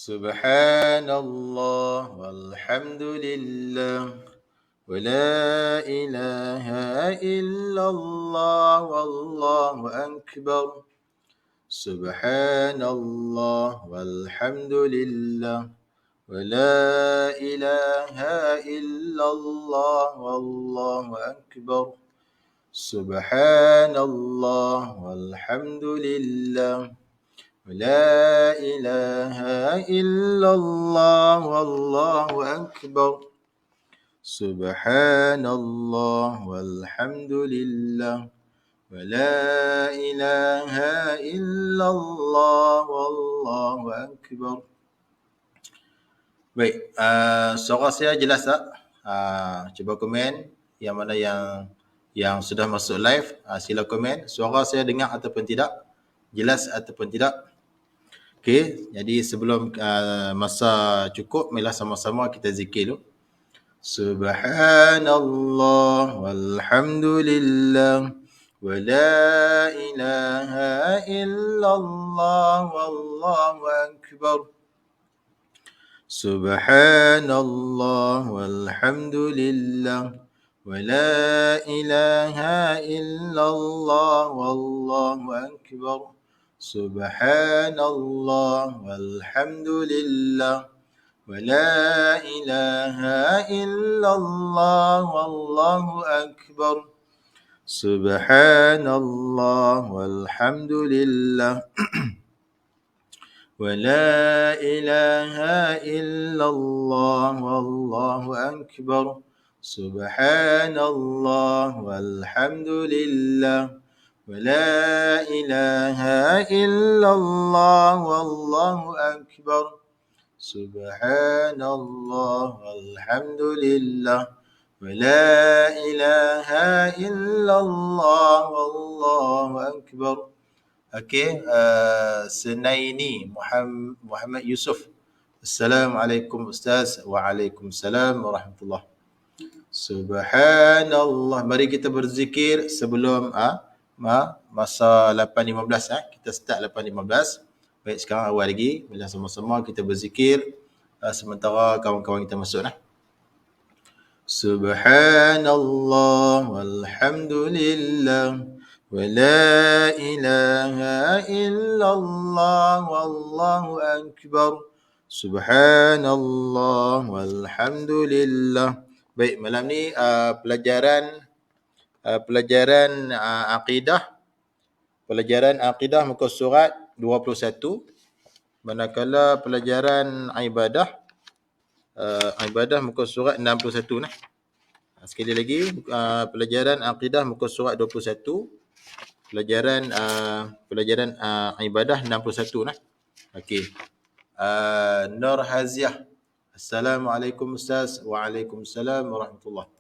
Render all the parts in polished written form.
Subhanallah walhamdulillah wa la ilaha illallah wallahu akbar. Subhanallah walhamdulillah wa la ilaha illallah wallahu akbar. Subhanallah walhamdulillah لا إله إلا الله والله أكبر. سبحان الله والحمد لله ولا إله إلا الله والله أكبر. Baik, suara saya jelas tak? Cuba komen yang mana yang sudah masuk live. Sila komen suara saya dengar ataupun tidak, jelas ataupun tidak. Okey, jadi sebelum masa cukup, marilah sama-sama kita zikir dulu. Subhanallah walhamdulillah wa la ilaha illallah wallahu akbar. Subhanallah walhamdulillah wa la ilaha illallah wallahu akbar. Subhanallah walhamdulillah wa la ilaha illallah wallahu akbar. Subhanallah walhamdulillah wa la ilaha illallah wallahu akbar. Subhanallah walhamdulillah ولا إله إلا الله والله أكبر. سبحان الله والحمد لله ولا إله إلا الله والله أكبر. Okey, Senaini Muhammad Yusuf. Assalamualaikum Ustaz. Waalaikumsalam warahmatullahi. Subhanallah. Mari kita berzikir sebelum masa 8.15 kita start 8.15. Baik, sekarang awal lagi, bila sama-sama kita berzikir sementara kawan-kawan kita masuk Subhanallah walhamdulillah wa la ilaha illallah wallahu akbar. Subhanallah walhamdulillah. Baik, malam ni pelajaran akidah muka surat 21, manakala pelajaran ibadah muka surat 61 . Sekali lagi, pelajaran akidah muka surat 21, pelajaran ibadah 61 . Okey. Nur Haziah. Assalamualaikum Ustaz. Waalaikumsalam warahmatullahi.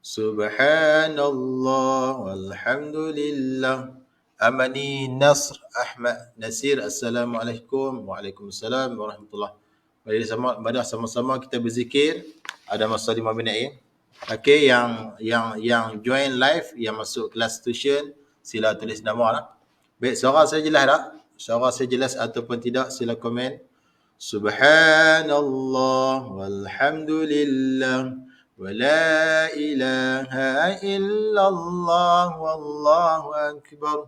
Subhanallah walhamdulillah. Amani Nasr Ahmad Nasir. Assalamualaikum. Waalaikumsalam warahmatullahi. Mari sama-sama kita berzikir. Ada masa 5 minit . Okey, yang join live, yang masuk kelas tuition, sila tulis nama . Baik, suara saya jelas tak? Suara saya jelas ataupun tidak, sila komen. Subhanallah walhamdulillah ولا إله إلا الله والله أكبر.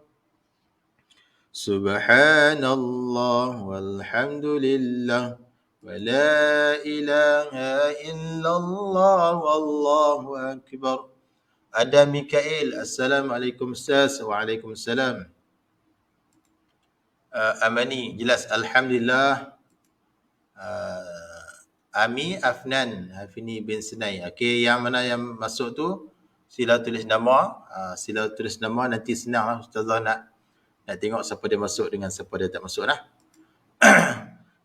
سبحان الله والحمد لله ولا إله إلا الله والله أكبر. Ada Mikael. Assalamualaikum Ustaz. Waalaikumsalam. Amani, jelas. Alhamdulillah. Ami Afnan Hafini bin Senai. Okey, yang mana yang masuk tu sila tulis nama. Nanti senang lah Ustazah nak tengok siapa dia masuk dengan siapa dia tak masuk .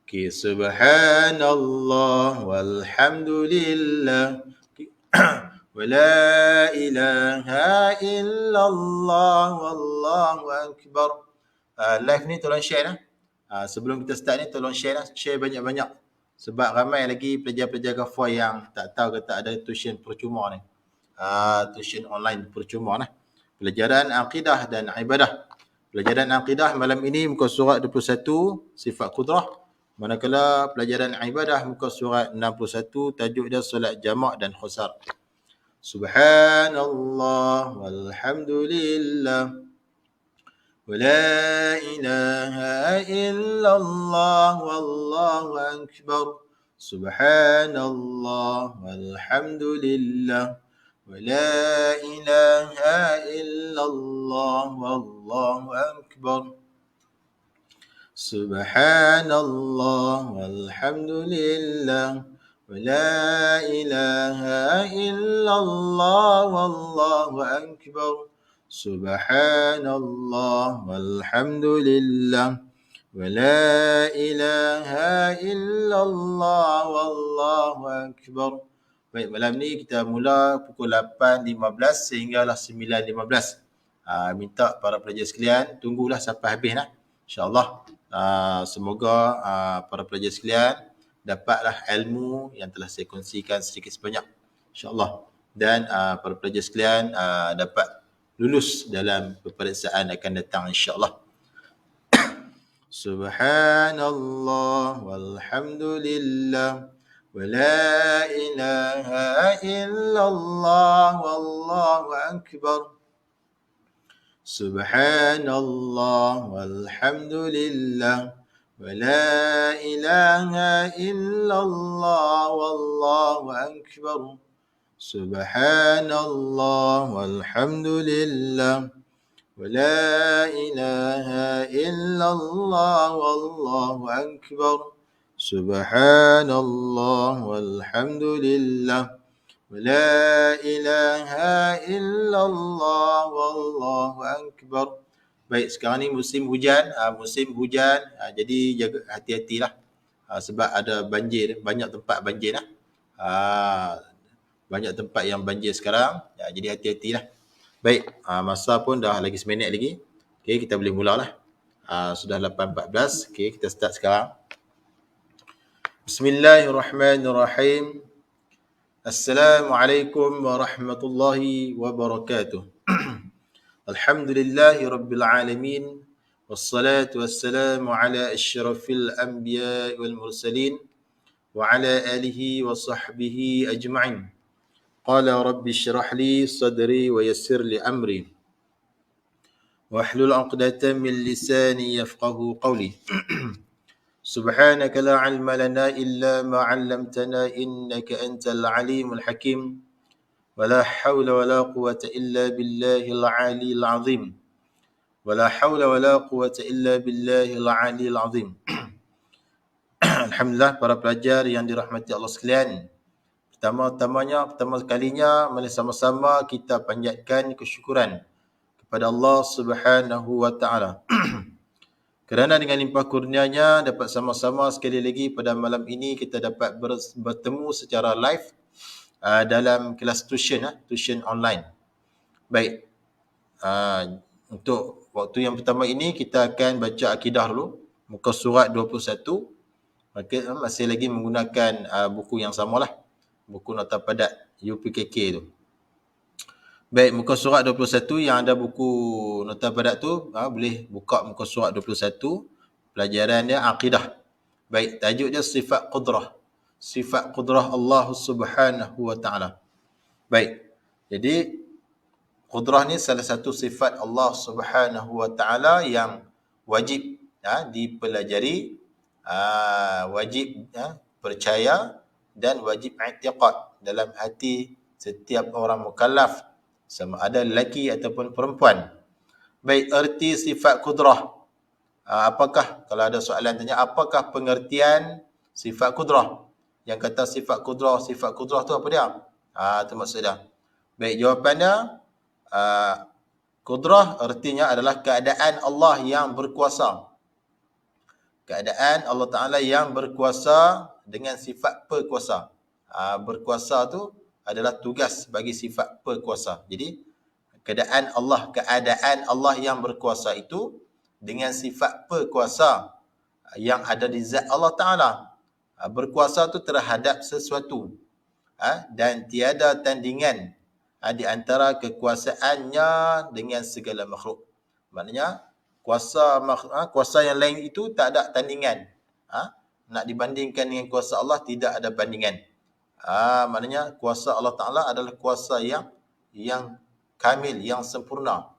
Okey, subhanallah walhamdulillah wa la ilaha illallah wallahu akbar. Live ni tolong share . Sebelum kita start ni tolong share . Share banyak-banyak. Sebab ramai lagi pelajar-pelajar Ghafar yang tak tahu kata ada tuition percuma ni. Tuition online percuma . Pelajaran akidah dan ibadah. Pelajaran akidah malam ini muka surat 21, sifat qudrah. Manakala pelajaran ibadah muka surat 61 tajuk dia solat jamak dan khusar. Subhanallah walhamdulillah wa la ilaha illallah wallahu akbar. Subhanallah walhamdulillah wa la ilaha illallah wallahu akbar. Subhanallah walhamdulillah wa la ilaha illallah wallahu akbar. Subhanallah walhamdulillah wa la ilaha illallah wallahu akbar. Baik, malam ni kita mula pukul 8.15 sehinggalah 9.15. Minta para pelajar sekalian tunggulah sampai habis lah. InsyaAllah. Semoga para pelajar sekalian dapatlah ilmu yang telah saya kongsikan sedikit sebanyak, insyaAllah. Dan para pelajar sekalian dapat lulus dalam peperiksaan akan datang, insyaAllah. Subhanallah walhamdulillah wa la ilaha illallah wallahu akbar. Subhanallah walhamdulillah wa la ilaha illallah wallahu akbar. Subhanallah walhamdulillah wa la ilaha illallah wallahu akbar. Subhanallah walhamdulillah wa la ilaha illallah wallahu akbar. Baik, sekarang ni musim hujan, jadi jaga hati-hatilah. Sebab ada banjir, banyak tempat banjir lah. Banyak tempat yang banjir sekarang, jadi hati-hatilah. Baik, masa pun dah lagi seminit lagi. Okey, kita boleh mulalah. Sudah 8.14. Okey, kita start sekarang. Bismillahirrahmanirrahim. Assalamualaikum warahmatullahi wabarakatuh. Alhamdulillahi rabbil alamin. Wassalatu wassalamu ala asyrafil anbiya wal mursalin wa ala alihi wa sahbihi ajma'in. Qala rabbi syrah li sadri wa yassir li amri wahlul 'uqdatam min lisani yafqahu qawli. سبحانك لا علم لنا إلا ما علمتنا إنك أنت العليم الحكيم ولا حول ولا قوة إلا بالله العلي العظيم ولا حول ولا قوة إلا بالله العلي العظيم. Alhamdulillah, para pelajar yang dirahmati Allah sekalian. Pertama sekalinya, mari sama-sama kita panjatkan kesyukuran kepada Allah Subhanahu wa taala. Kerana dengan limpah kurnianya dapat sama-sama sekali lagi pada malam ini kita dapat bertemu secara live dalam kelas tuition online. Baik, untuk waktu yang pertama ini kita akan baca akidah dulu, muka surat 21. Masih lagi menggunakan buku yang samalah, buku nota padat UPKK tu. Baik, muka surat 21 yang ada buku nota padat tu, boleh buka muka surat 21. Pelajaran dia akidah. Baik, tajuk dia sifat qudrah. Sifat qudrah Allah Subhanahu wa taala. Baik. Jadi qudrah ni salah satu sifat Allah Subhanahu wa taala yang wajib dipelajari, wajib percaya dan wajib i'tiqad dalam hati setiap orang mukallaf, sama ada lelaki ataupun perempuan. Baik, erti sifat qudrah. Apakah, kalau ada soalan tanya, apakah pengertian sifat qudrah? Yang kata sifat qudrah tu apa dia? Itu maksud dia. Baik, jawapannya, qudrah artinya adalah keadaan Allah yang berkuasa. Keadaan Allah Ta'ala yang berkuasa dengan sifat perkuasa. Berkuasa tu adalah tugas bagi sifat perkuasa. Jadi keadaan Allah yang berkuasa itu dengan sifat perkuasa yang ada di zat Allah Ta'ala. Berkuasa tu terhadap sesuatu dan tiada tandingan di antara kekuasaannya dengan segala makhluk. Maknanya kuasa yang lain itu tak ada tandingan nak dibandingkan dengan kuasa Allah, tidak ada bandingan. Maknanya kuasa Allah Ta'ala adalah kuasa yang kamil, yang sempurna.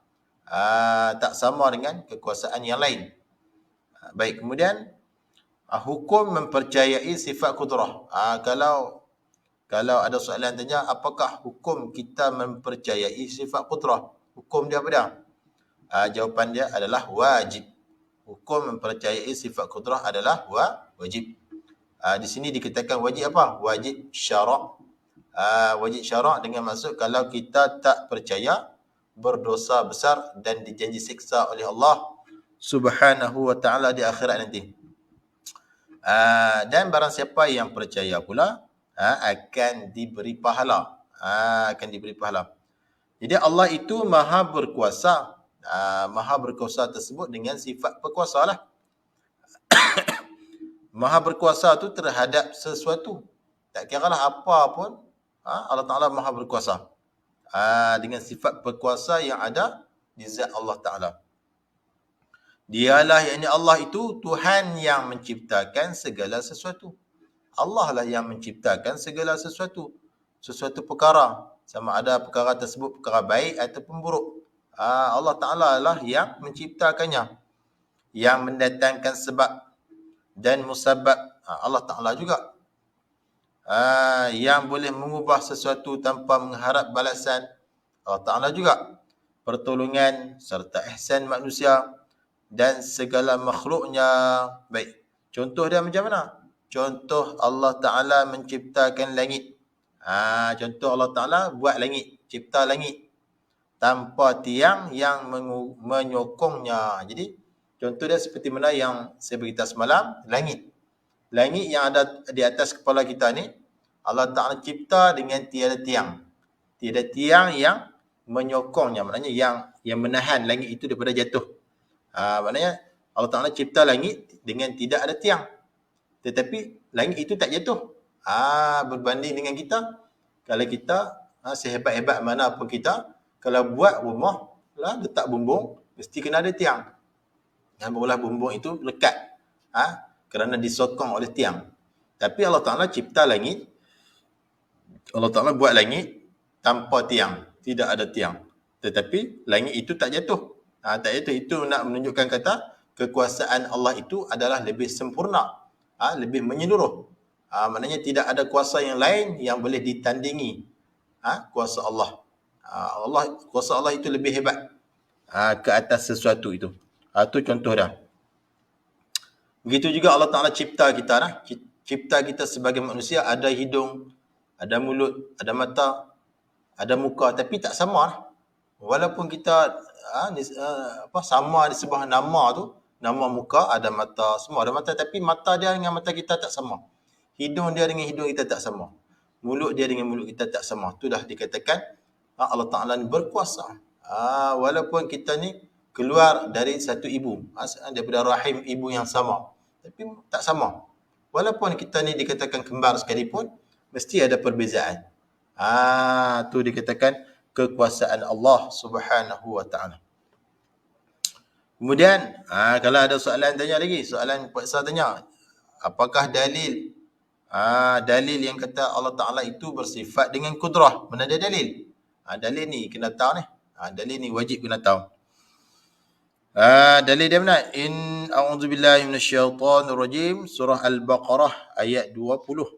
Tak sama dengan kekuasaan yang lain. Baik, kemudian hukum mempercayai sifat kudrah. Kalau ada soalan tanya, apakah hukum kita mempercayai sifat kudrah? Hukum dia apa dia? Jawapan dia adalah wajib. Hukum mempercayai sifat kudrah adalah wajib. Di sini dikatakan wajib apa? Wajib syarak. Wajib syarak dengan maksud kalau kita tak percaya, berdosa besar dan dijanji siksa oleh Allah Subhanahu wa ta'ala di akhirat nanti. Dan barang siapa yang percaya pula akan diberi pahala. Akan diberi pahala. Jadi Allah itu maha berkuasa. Maha berkuasa tersebut dengan sifat berkuasa lah. Maha berkuasa tu terhadap sesuatu. Tak kira lah apa pun, Allah Ta'ala maha berkuasa. Dengan sifat berkuasa yang ada di zat Allah Ta'ala. Dialah, yakni Allah itu Tuhan yang menciptakan segala sesuatu. Allah lah yang menciptakan segala sesuatu. Sesuatu perkara. Sama ada perkara tersebut perkara baik ataupun buruk. Allah Ta'ala lah yang menciptakannya. Yang mendatangkan sebab dan musabab. Allah Ta'ala juga. Yang boleh mengubah sesuatu tanpa mengharap balasan. Allah Ta'ala juga. Pertolongan serta ihsan manusia dan segala makhluknya. Baik. Contoh dia macam mana? Contoh Allah Ta'ala menciptakan langit. Contoh Allah Ta'ala buat langit. Cipta langit. Tanpa tiang yang menyokongnya. Jadi, contoh dia seperti mana yang saya beritahu semalam. Langit. Langit yang ada di atas kepala kita ni, Allah Ta'ala cipta dengan tiada tiang. Tiada tiang yang menyokongnya. Maknanya yang menahan langit itu daripada jatuh. Maknanya Allah Ta'ala cipta langit dengan tidak ada tiang. Tetapi langit itu tak jatuh. Berbanding dengan kita, kalau kita sehebat-hebat mana pun kita, kalau buat rumah, letak bumbung, mesti kena ada tiang. Dan barulah bumbung itu lekat. Kerana disokong oleh tiang. Tapi Allah Ta'ala cipta langit, Allah Ta'ala buat langit tanpa tiang. Tidak ada tiang. Tetapi langit itu tak jatuh. Tak jatuh. Itu nak menunjukkan kata kekuasaan Allah itu adalah lebih sempurna. Lebih menyeluruh. Maknanya tidak ada kuasa yang lain yang boleh ditandingi kuasa Allah. Kuasa Allah itu lebih hebat ke atas sesuatu itu. Itu contoh dah. Begitu juga Allah Ta'ala cipta kita. Cipta kita sebagai manusia, ada hidung, ada mulut, ada mata, ada muka, tapi tak sama. Walaupun kita sama di sebuah nama tu, nama muka, ada mata, semua ada mata, tapi mata dia dengan mata kita tak sama. Hidung dia dengan hidung kita tak sama. Mulut dia dengan mulut kita tak sama. Itu dah dikatakan Allah Ta'ala ni berkuasa. Walaupun kita ni keluar dari satu ibu, daripada rahim ibu yang sama, tapi tak sama. Walaupun kita ni dikatakan kembar sekalipun, mesti ada perbezaan. Itu dikatakan kekuasaan Allah Subhanahu wa ta'ala. Kemudian, kalau ada soalan tanya lagi, soalan paksa tanya, apakah dalil yang kata Allah Ta'ala itu bersifat dengan kudrah? Mana ada dalil? Dalil ni kena tahu ni. Dalil ni wajib kena tahu. Dalil dia mana? A'udzubillahi minasyaitonirrajim, surah Al-Baqarah ayat 20.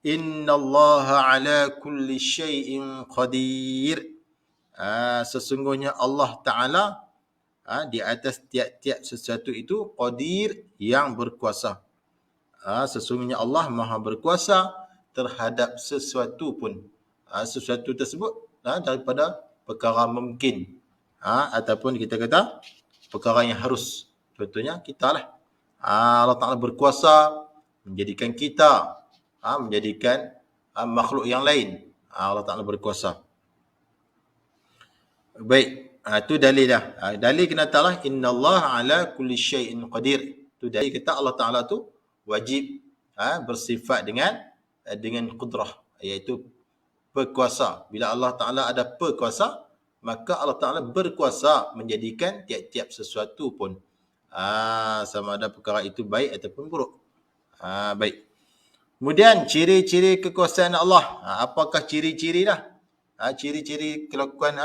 Innallaha ala kulli syai'in qadir. Sesungguhnya Allah Ta'ala di atas tiap-tiap sesuatu itu qadir, yang berkuasa. Sesungguhnya Allah maha berkuasa terhadap sesuatu pun. Sesuatu tersebut daripada perkara mungkin. Ataupun kita kata perkara yang harus. Contohnya kita lah. Allah Ta'ala berkuasa menjadikan kita, menjadikan makhluk yang lain. Allah Ta'ala berkuasa. Baik, itu dalil dah. Dalil kena tahu lah, innallaha ala kulli syai'in qadir. Itu dalil kata Allah Ta'ala tu wajib bersifat dengan kudrah, iaitu berkuasa. Bila Allah Ta'ala ada berkuasa, maka Allah Ta'ala berkuasa menjadikan tiap-tiap sesuatu pun sama ada perkara itu baik ataupun buruk. Baik. Kemudian ciri-ciri kekuasaan Allah. Apakah ciri-ciri dah? Ciri-ciri kelakuan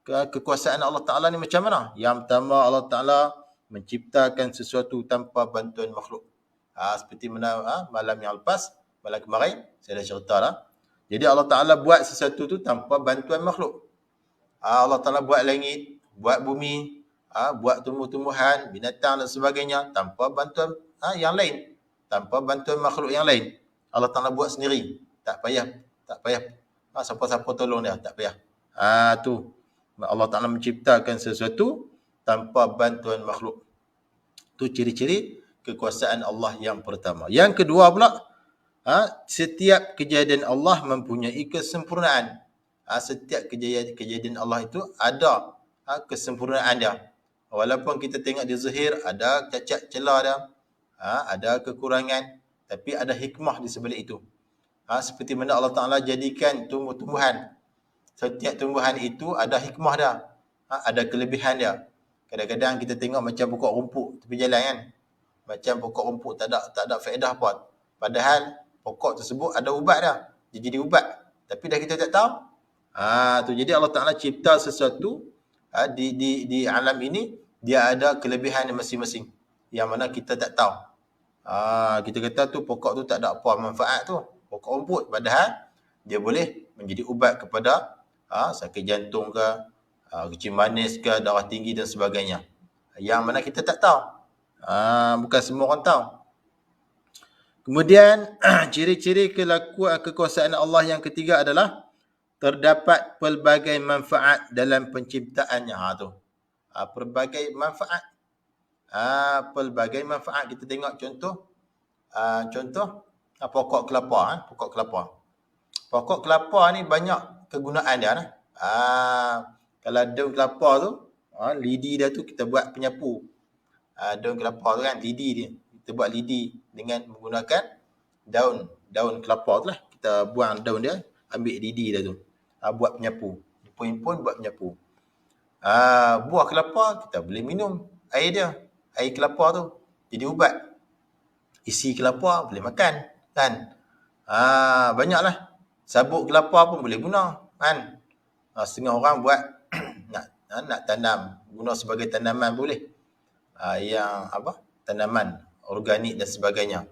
kekuasaan Allah Ta'ala ni macam mana? Yang pertama, Allah Ta'ala menciptakan sesuatu tanpa bantuan makhluk. Seperti mana malam yang lepas, malam kemarin, saya dah cerita dah. Jadi Allah Ta'ala buat sesuatu tu tanpa bantuan makhluk. Allah Ta'ala buat langit, buat bumi, buat tumbuh-tumbuhan, binatang dan sebagainya tanpa bantuan yang lain. Tanpa bantuan makhluk yang lain. Allah Ta'ala buat sendiri. Tak payah. Siapa-siapa tolong dia. Tak payah. Tu. Allah Ta'ala menciptakan sesuatu tanpa bantuan makhluk. Tu ciri-ciri kekuasaan Allah yang pertama. Yang kedua pula, setiap kejadian Allah mempunyai kesempurnaan. Setiap kejadian Allah itu ada kesempurnaan dia. Walaupun kita tengok di zahir ada cacat celah dia, ada kekurangan, tapi ada hikmah di sebalik itu. Seperti mana Allah Ta'ala jadikan tumbuh-tumbuhan. Setiap tumbuhan itu ada hikmah dia. Ada kelebihan dia. Kadang-kadang kita tengok macam pokok rumput tepi jalan kan. Macam pokok rumput tak ada faedah apa. Padahal pokok tersebut ada ubat dia. Dia jadi ubat. Tapi dah kita tak tahu. Tu jadi Allah Ta'ala cipta sesuatu di alam ini, dia ada kelebihan masing-masing. Yang mana kita tak tahu. Kita kata tu pokok tu tak ada apa manfaat tu. Pokok rumput. Padahal dia boleh menjadi ubat kepada sakit jantung ke, kencing manis ke, darah tinggi dan sebagainya. Yang mana kita tak tahu. Bukan semua orang tahu. Kemudian ciri-ciri kekuasaan Allah yang ketiga adalah terdapat pelbagai manfaat dalam penciptaannya. Tu. Pelbagai manfaat. Pelbagai manfaat. Kita tengok contoh pokok kelapa. Pokok kelapa. Pokok kelapa ni banyak kegunaan dia. Kalau daun kelapa tu, lidi dia tu kita buat penyapu. Daun kelapa tu kan, lidi dia. Kita buat lidi dengan menggunakan daun kelapa tu lah. Kita buang daun dia, ambil lidi dia tu. Buat penyapu. Impun-impun buat penyapu. Buah kelapa kita boleh minum air dia. Air kelapa tu jadi ubat. Isi kelapa boleh makan kan. Banyaklah. Sabuk kelapa pun boleh guna kan. Setengah orang buat nak tanam, guna sebagai tanaman boleh. Yang tanaman organik dan sebagainya.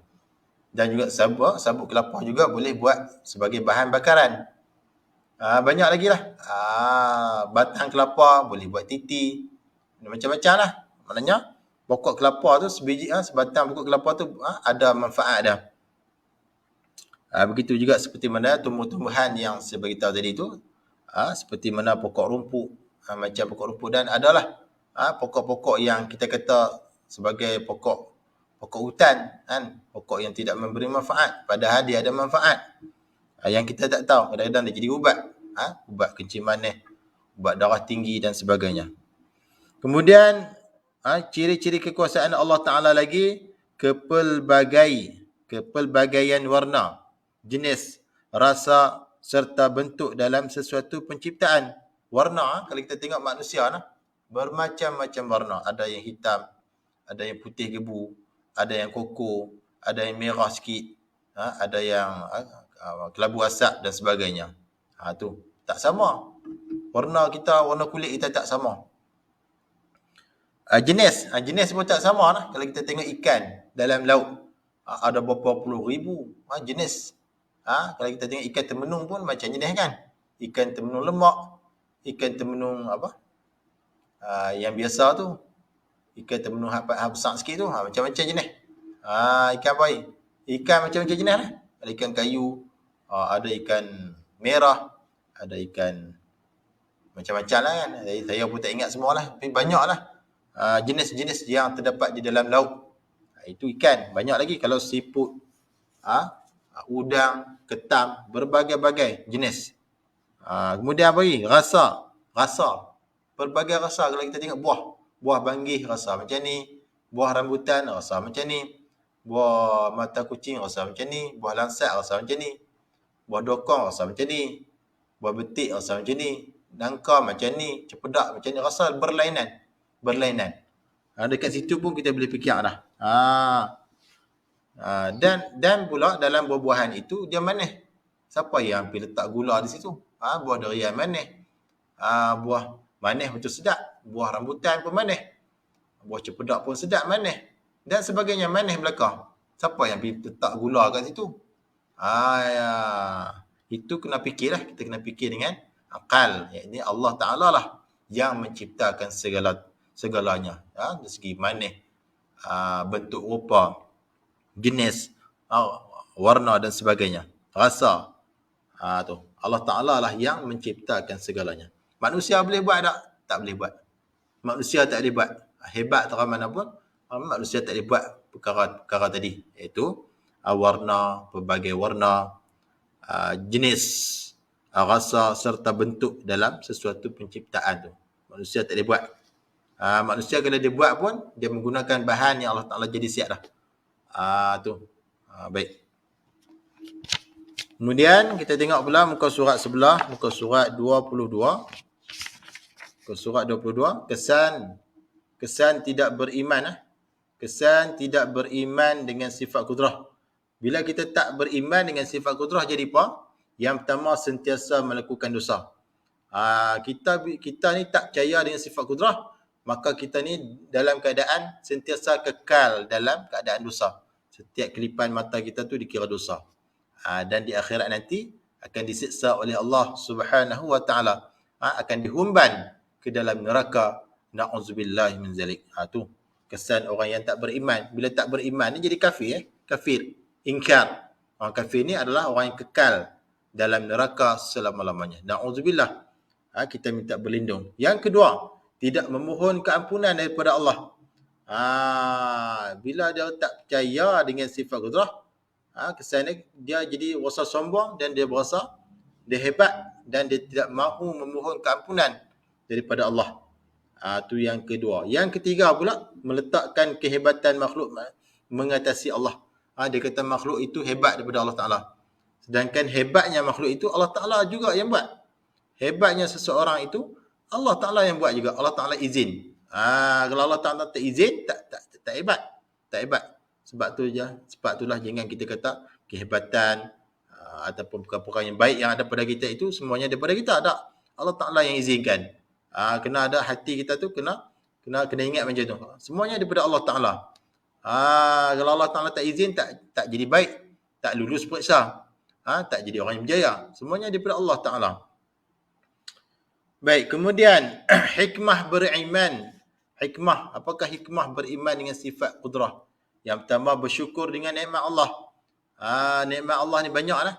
Dan juga sabuk kelapa juga boleh buat sebagai bahan bakaran. Banyak lagi lah. Batang kelapa boleh buat titi. Macam-macam lah. Maknanya pokok kelapa tu sebiji, sebatang pokok kelapa tu ada manfaat dah. Begitu juga seperti mana tumbuh-tumbuhan yang saya beritahu tadi tu. Seperti mana pokok rumput. Macam pokok rumput dan adalah pokok-pokok yang kita kata sebagai pokok hutan kan. Pokok yang tidak memberi manfaat. Padahal dia ada manfaat. Yang kita tak tahu. Kadang-kadang dia jadi ubat. Ubat kencing manis, ubat darah tinggi dan sebagainya. Kemudian ciri-ciri kekuasaan Allah Ta'ala lagi, kepelbagaian warna, jenis, rasa serta bentuk dalam sesuatu penciptaan. Warna, kalau kita tengok manusia bermacam-macam warna. Ada yang hitam, ada yang putih gebu, ada yang koko, ada yang merah sikit, ada yang kelabu asap dan sebagainya. Tu tak sama. Warna kulit kita tak sama. Jenis pun tak sama lah. Kalau kita tengok ikan dalam laut, ada berapa puluh ribu jenis. Kalau kita tengok ikan termenung pun macam jenis kan. Ikan termenung lemak, ikan termenung yang biasa tu, ikan termenung besar sikit tu, macam-macam jenis. Ikan apa? Ikan macam-macam jenis lah. Ada ikan kayu, ada ikan merah, ada ikan macam-macam lah kan. Saya pun tak ingat semua lah. Tapi banyak lah jenis-jenis yang terdapat di dalam laut. Itu ikan. Banyak lagi. Kalau siput, udang, ketam, berbagai-bagai jenis. Kemudian apa lagi? Rasa. Berbagai rasa. Kalau kita tengok buah banggih rasa macam ni. Buah rambutan rasa macam ni. Buah mata kucing rasa macam ni. Buah langsat rasa macam ni. Buah dokong rasa macam ni. Buah betik rasa macam ni. Nangka macam ni. Cepedak macam ni. Rasa berlainan. Dekat situ pun kita boleh fikir dah. Dan pula dalam buah-buahan itu dia manis. Siapa yang pergi letak gula di situ? Buah durian manis. Buah manis betul sedap. Buah rambutan pun manis. Buah cempedak pun sedap manis. Dan sebagainya manis belaka. Siapa yang pergi letak gula kat situ? Ya. Itu kena fikirlah. Kita kena fikir dengan akal. Ini Allah Ta'ala lah yang menciptakan segalanya. Dari segi manis, bentuk rupa, jenis, warna dan sebagainya. Rasa. Tu. Allah Ta'ala lah yang menciptakan segalanya. Manusia boleh buat tak? Tak boleh buat. Manusia tak boleh buat. Hebat terang mana pun, manusia tak boleh buat perkara tadi. Iaitu warna, pelbagai warna, jenis, rasa serta bentuk dalam sesuatu penciptaan tu. Manusia tak boleh buat. Manusia kalau dia buat pun, dia menggunakan bahan yang Allah Ta'ala jadi siap dah. Tu. Baik. Kemudian kita tengok pula muka surat sebelah, muka surat 22. Muka surat 22, kesan tidak beriman. Kesan tidak beriman dengan sifat kudrah. Bila kita tak beriman dengan sifat kudrah jadi apa? Yang pertama sentiasa melakukan dosa. Kita ni tak percaya dengan sifat kudrah, maka kita ni dalam keadaan sentiasa kekal dalam keadaan dosa. Setiap kelipan mata kita tu dikira dosa. Dan di akhirat nanti akan disiksa oleh Allah Subhanahu wa taala. Akan dihumban ke dalam neraka. Na'udzubillahi min zalik. Tu kesan orang yang tak beriman. Bila tak beriman ni jadi kafir. Kafir. Ingkar. Orang kafir ni adalah orang yang kekal dalam neraka selama-lamanya. Na'udzubillah. Kita minta berlindung. Yang kedua, tidak memohon keampunan daripada Allah. Bila dia tak percaya dengan sifat kudrah, kesannya dia jadi rasa sombong dan dia berasa dia hebat dan dia tidak mahu memohon keampunan daripada Allah. Itu yang kedua. Yang ketiga pula, meletakkan kehebatan makhluk mengatasi Allah. Dia kata makhluk itu hebat daripada Allah Ta'ala. Sedangkan hebatnya makhluk itu Allah Ta'ala juga yang buat. Hebatnya seseorang itu Allah Ta'ala yang buat juga. Allah Ta'ala izin. Kalau Allah Ta'ala tak izin, tak hebat. Tak hebat. Sebab itulah jangan kita kata kehebatan ataupun perkara-perkara yang baik yang ada pada kita itu semuanya daripada kita. Tak. Allah Ta'ala yang izinkan. Kena ada hati kita tu kena ingat macam tu. Semuanya daripada Allah Ta'ala. Kalau Allah Ta'ala tak izin, tak jadi baik. Tak lulus periksa. Tak jadi orang yang berjaya. Semuanya daripada Allah Ta'ala. Baik, kemudian hikmah beriman. Hikmah, apakah hikmah beriman dengan sifat kudrah? Yang pertama, bersyukur dengan nikmat Allah. Nikmat Allah ni banyak lah.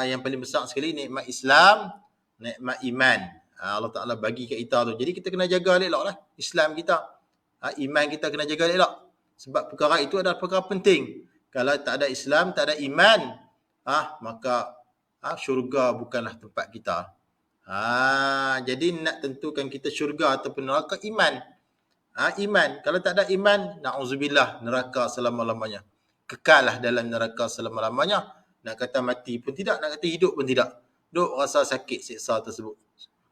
Yang paling besar sekali nikmat Islam, nikmat iman. Allah Ta'ala bagi kat kita tu. Jadi kita kena jaga elok lah Islam kita. Iman kita kena jaga elok. Sebab perkara itu adalah perkara penting. Kalau tak ada Islam, tak ada iman, maka syurga bukanlah tempat kita. Jadi nak tentukan kita syurga ataupun neraka, iman. Iman. Kalau tak ada iman, na'udzubillah, neraka selama-lamanya. Kekallah dalam neraka selama-lamanya. Nak kata mati pun tidak, nak kata hidup pun tidak. Duk rasa sakit siksa tersebut.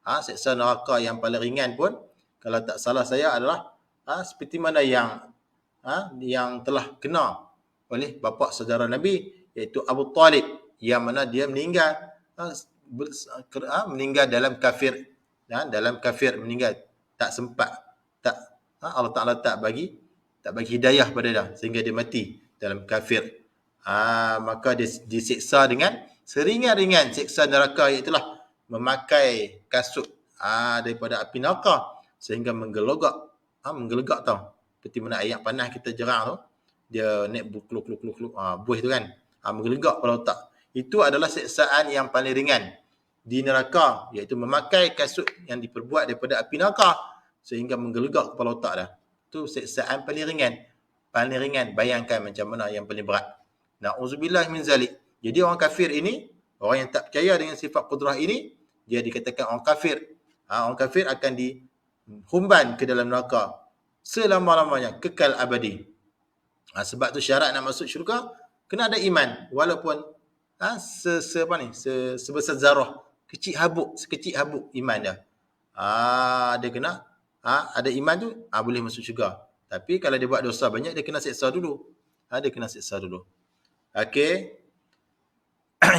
Siksa neraka yang paling ringan pun, kalau tak salah saya adalah seperti mana yang telah kena oleh bapa saudara Nabi, iaitu Abu Talib, yang mana dia meninggal dalam kafir. Dalam kafir meninggal. Tak sempat. Allah Ta'ala tak bagi hidayah pada dia sehingga dia mati dalam kafir. Maka dia disiksa dengan seringan-ringan siksa neraka, iaitulah memakai kasut daripada api neraka sehingga menggelegak tau. Seperti mana air panas kita jerang tu, dia naik bukluk-kluk buih tu kan, menggelegak pada otak. Itu adalah siksaan yang paling ringan di neraka, iaitu memakai kasut yang diperbuat daripada api neraka sehingga menggelegak kepala otak dah. Itu siksaan paling ringan. Paling ringan, bayangkan macam mana yang paling berat. Na'udzubillah min zalik. Jadi orang kafir ini, orang yang tak percaya dengan sifat kudrah ini, dia dikatakan orang kafir. Orang kafir akan dihumban ke dalam neraka selama-lamanya, kekal abadi. Sebab tu syarat nak masuk syurga, kena ada iman. Walaupun sebesar zarah, sekecil habuk iman dia. Dia kena ada iman tu, boleh masuk syurga. Tapi kalau dia buat dosa banyak, dia kena seksa dulu. Dia kena siksa dulu. Okey.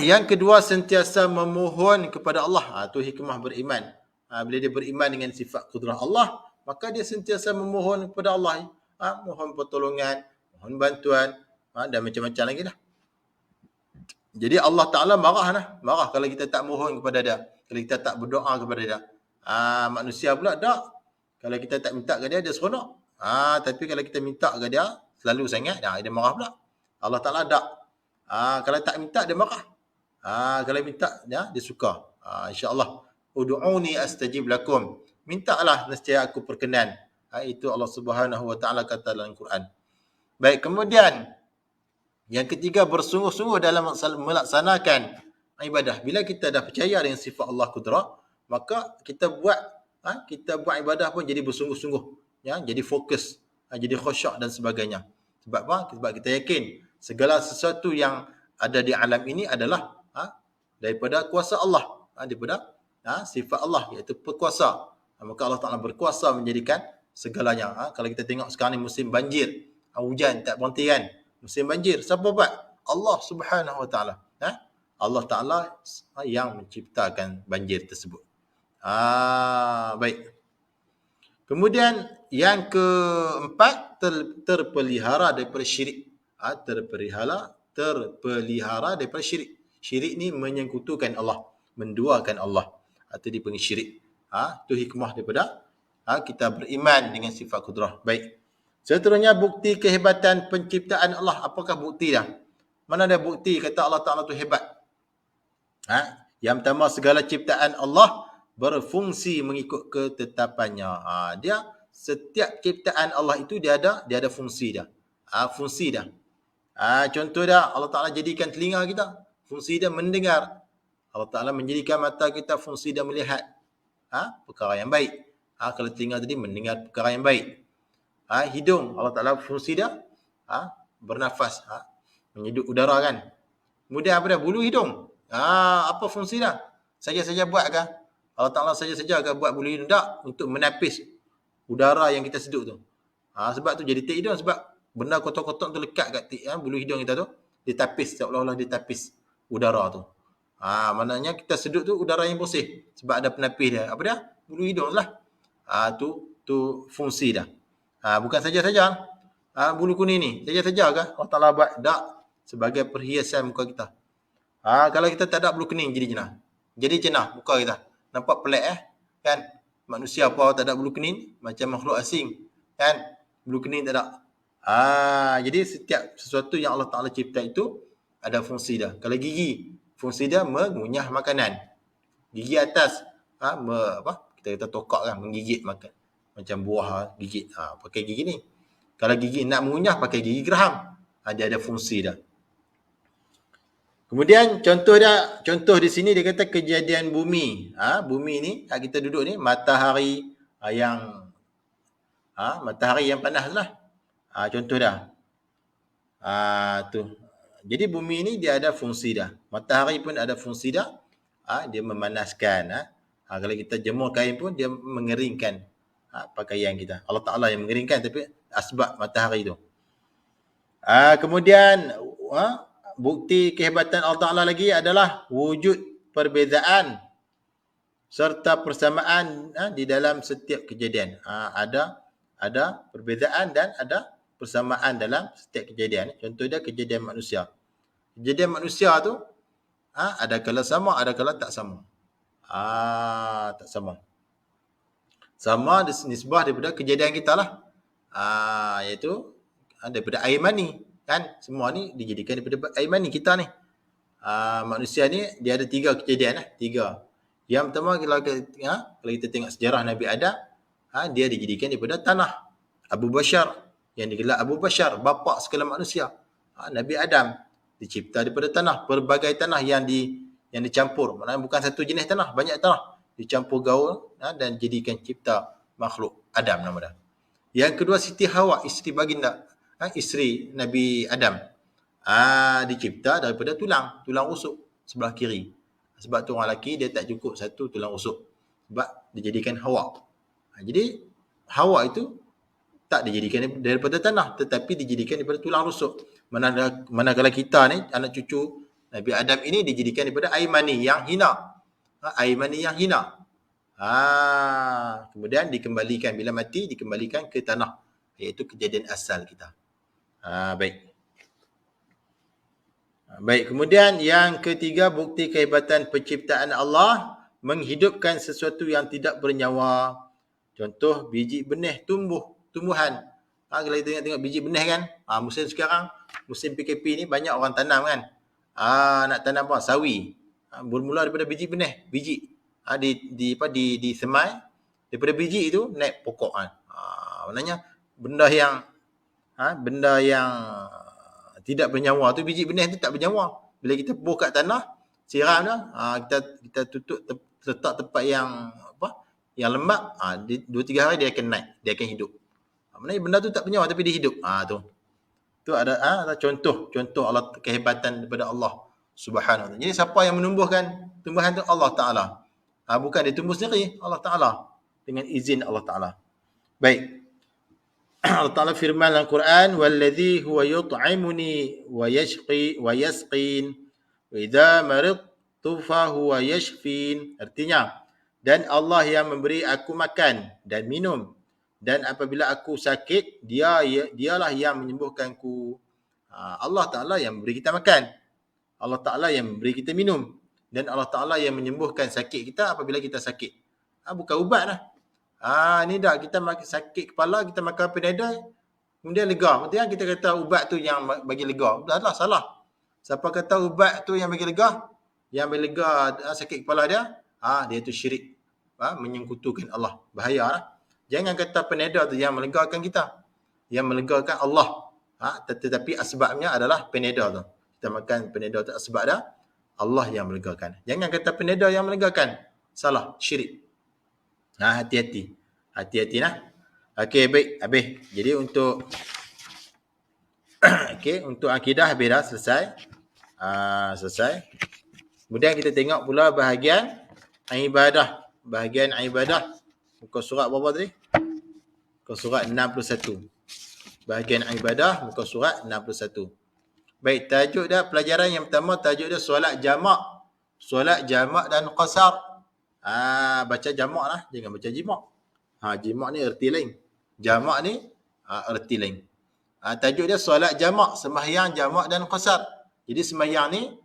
Yang kedua, sentiasa memohon kepada Allah. Tu hikmah beriman. Bila dia beriman dengan sifat kudrah Allah, maka dia sentiasa memohon kepada Allah. Mohon pertolongan, mohon bantuan, dan macam-macam lagi dah. Jadi Allah Ta'ala marah lah. Marah kalau kita tak mohon kepada dia. Kalau kita tak berdoa kepada dia. Manusia pula tak. Kalau kita tak minta ke dia, dia seronok. Tapi kalau kita minta ke dia, selalu sangat, dia marah pula. Allah Ta'ala tak. Kalau tak minta, dia marah. Kalau minta, dia suka. InsyaAllah. Udu'uni astajib lakum. Mintalah, nescaya aku perkenan. Itu Allah Subhanahu Wa Ta'ala kata dalam Quran. Baik, kemudian yang ketiga, bersungguh-sungguh dalam melaksanakan ibadah. Bila kita dah percaya dengan sifat Allah kudrah, maka kita buat ibadah pun jadi bersungguh-sungguh, jadi fokus, jadi khusyuk dan sebagainya. Sebab apa? Sebab kita yakin segala sesuatu yang ada di alam ini adalah daripada kuasa Allah, daripada sifat Allah, iaitu berkuasa. Maka Allah Ta'ala berkuasa menjadikan segalanya. Kalau kita tengok sekarang ni musim banjir, hujan tak berhenti kan, musim banjir, siapa buat? Allah Subhanahu Wa Ta'ala. Allah Ta'ala yang menciptakan banjir tersebut. Baik. Kemudian yang keempat, terpelihara daripada syirik. Terpelihara daripada syirik. Syirik ni menyekutukan Allah, menduakan Allah. Itu dipanggil syirik. Itu hikmah daripada kita beriman dengan sifat kudrah. Baik. Seterusnya, bukti kehebatan penciptaan Allah. Apakah bukti dah? Mana ada bukti kata Allah Ta'ala tu hebat? Yang pertama, segala ciptaan Allah berfungsi mengikut ketetapannya. Dia setiap ciptaan Allah itu dia ada fungsi dah. Fungsi dah. Contoh dah, Allah Ta'ala jadikan telinga kita, fungsi dia mendengar. Allah Ta'ala menjadikan mata kita, fungsi dia melihat perkara yang baik. Kalau telinga tadi mendengar perkara yang baik. Hidung, Allah Ta'ala fungsi dia bernafas, menyeduh udara kan. Kemudian apa dah? Bulu hidung. Apa fungsi dah? Saja-saja buat ke? Allah Ta'ala saja-saja ke buat bulu hidung? Tak, untuk menapis udara yang kita sedut tu. Sebab tu jadi tik hidung, sebab benda kotor-kotor tu lekat kat bulu hidung kita tu, ditapis, seolah-olah ditapis udara tu. Maknanya kita sedut tu udara yang bersih, sebab ada penapis dia. Apa dia? Bulu hidung lah. Tu fungsi dah. Bukan saja-saja. Bulu kuning ni, saja-saja ke Allah Ta'ala buat? Tak, sebagai perhiasan muka kita. Kalau kita tak ada bulu kening, jadi jenah. Jadi jenah muka kita. Nampak pelik kan? Manusia apa tak ada bulu kening? Macam makhluk asing kan? Bulu kening tak ada. Jadi setiap sesuatu yang Allah Ta'ala cipta itu ada fungsi dah. Kalau gigi, fungsi dia mengunyah makanan. Gigi atas, kita kata tokak kan, menggigit makan. Macam buah gigit. Pakai gigi ni. Kalau gigi nak mengunyah, pakai gigi geraham. Dia ada fungsi dah. Kemudian contoh di sini dia kata kejadian bumi. Bumi ni, kita duduk ni, matahari matahari yang panas lah. Contoh dah. Tu. Jadi bumi ni dia ada fungsi dah. Matahari pun ada fungsi dah. Dia memanaskan. Kalau kita jemur kain pun dia mengeringkan pakaian kita. Allah Ta'ala yang mengeringkan, tapi asbab matahari tu. Kemudian bukti kehebatan Allah Ta'ala lagi adalah wujud perbezaan serta persamaan di dalam setiap kejadian. Ada perbezaan dan ada persamaan dalam setiap kejadian. Contoh dia kejadian manusia. Kejadian manusia tu ada kala sama, ada kala tak sama. Tak sama. Sama nisbah daripada kejadian kita lah. Iaitu daripada air mani. Kan? Semua ni dijadikan daripada air mani kita ni. Manusia ni dia ada 3 kejadian. 3. Yang pertama, kalau kita tengok sejarah Nabi Adam, dia dijadikan daripada tanah. Abu Bashar, yang digelar Abu Bashar, bapa segala manusia. Nabi Adam dicipta daripada tanah. Berbagai tanah yang dicampur. Maksudnya bukan satu jenis tanah, banyak tanah dicampur gaul dan jadikan cipta makhluk Adam nama dia. Yang kedua, Siti Hawa, isteri baginda, isteri Nabi Adam, dicipta daripada tulang rusuk sebelah kiri. Sebab tu orang lelaki dia tak cukup satu tulang rusuk, sebab dijadikan Hawa. Jadi Hawa itu Tak dijadikan daripada tanah, tetapi dijadikan daripada tulang rusuk. Manakala kita ni, anak cucu Nabi Adam ini dijadikan daripada air mani yang hina. Air mani yang hina. Kemudian dikembalikan, bila mati dikembalikan ke tanah. Iaitu kejadian asal kita. Baik. Baik, kemudian yang ketiga, bukti kehebatan penciptaan Allah, menghidupkan sesuatu yang tidak bernyawa. Contoh, biji benih tumbuhan. Kalau kita tengok biji benih kan, musim sekarang, musim PKP ni banyak orang tanam kan. Nak tanam apa? Sawi. Bermula daripada biji benih, biji. Disemai, daripada biji itu naik pokok kan. Maknanya benda yang tidak bernyawa tu, biji benih tu tak bernyawa. Bila kita buh kat tanah, siram dah, kita tutup, letak tempat yang yang lembap, 2-3 hari dia akan naik, dia akan hidup. Maknanya benda tu tak bernyawa tapi dia hidup. Tu ada contoh Allah, kehebatan daripada Allah Subhanahu wa taala. Jadi siapa yang menumbuhkan tumbuhan tu? Allah Taala. Bukan dia tumbuh sendiri, Allah Taala, dengan izin Allah Taala. Baik. Allah Taala firman dalam Quran, "Wallazi huwa yut'imuni wa yasqin wa idza maridtu fa huwa yashfin." Artinya, dan Allah yang memberi aku makan dan minum, dan apabila aku sakit, dialah yang menyembuhkanku. Allah Taala yang memberi kita makan, Allah Taala yang memberi kita minum, dan Allah Taala yang menyembuhkan sakit kita apabila kita sakit. Bukan ubat lah. Ni dah kita sakit kepala, kita makan Panadol, kemudian lega. Betul kan kita kata ubat tu yang bagi lega? Dah salah. Siapa kata ubat tu yang bagi lega? Yang bagi lega sakit kepala dia, dia tu syirik. Menyekutukan Allah. Bahaya lah. Jangan kata Panadol tu yang melegakan kita. Yang melegakan Allah. Tetapi asbabnya adalah Panadol tu. Kita makan Panadol tu asbab dah, Allah yang melegakan. Jangan kata Panadol yang melegakan. Salah, syirik. Hati-hati. Hati-hati lah. Okey, baik. Habis. Jadi untuk untuk akidah habis dah, selesai. Selesai. Kemudian kita tengok pula bahagian ibadah. Bahagian ibadah. Muka surat berapa tadi? Muka surat 61. Bahagian ibadah, muka surat 61. Baik, tajuk dah pelajaran yang pertama, tajuk dia solat jamak. Solat jamak dan qasar. Baca jamak lah, jangan baca jimak. Jimak ni erti lain. Jamak ni erti lain. Tajuk dia solat jamak, sembahyang jamak dan qasar. Jadi sembahyang ni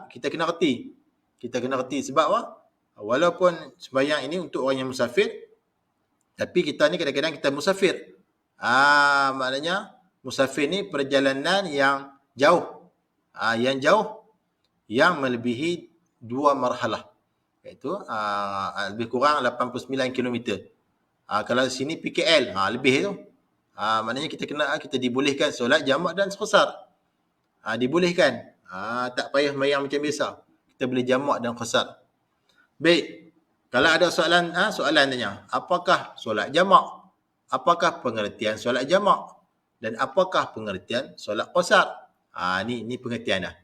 kita kena erti. Kita kena erti sebab apa? Walaupun sembahyang ini untuk orang yang musafir, tapi kita ni kadang-kadang kita musafir. Maknanya musafir ni perjalanan yang jauh. Yang jauh yang melebihi 2 marhalah. Iaitu lebih kurang 89 km. Kalau sini PKL, lebih tu. Maknanya kita dibolehkan solat jamak dan qasar. Dibolehkan. Tak payah sembahyang macam biasa. Kita boleh jamak dan qasar. Baik. Kalau ada soalan tanya, apakah solat jamak? Apakah pengertian solat jamak? Dan apakah pengertian solat qasar? Ni pengertian dah.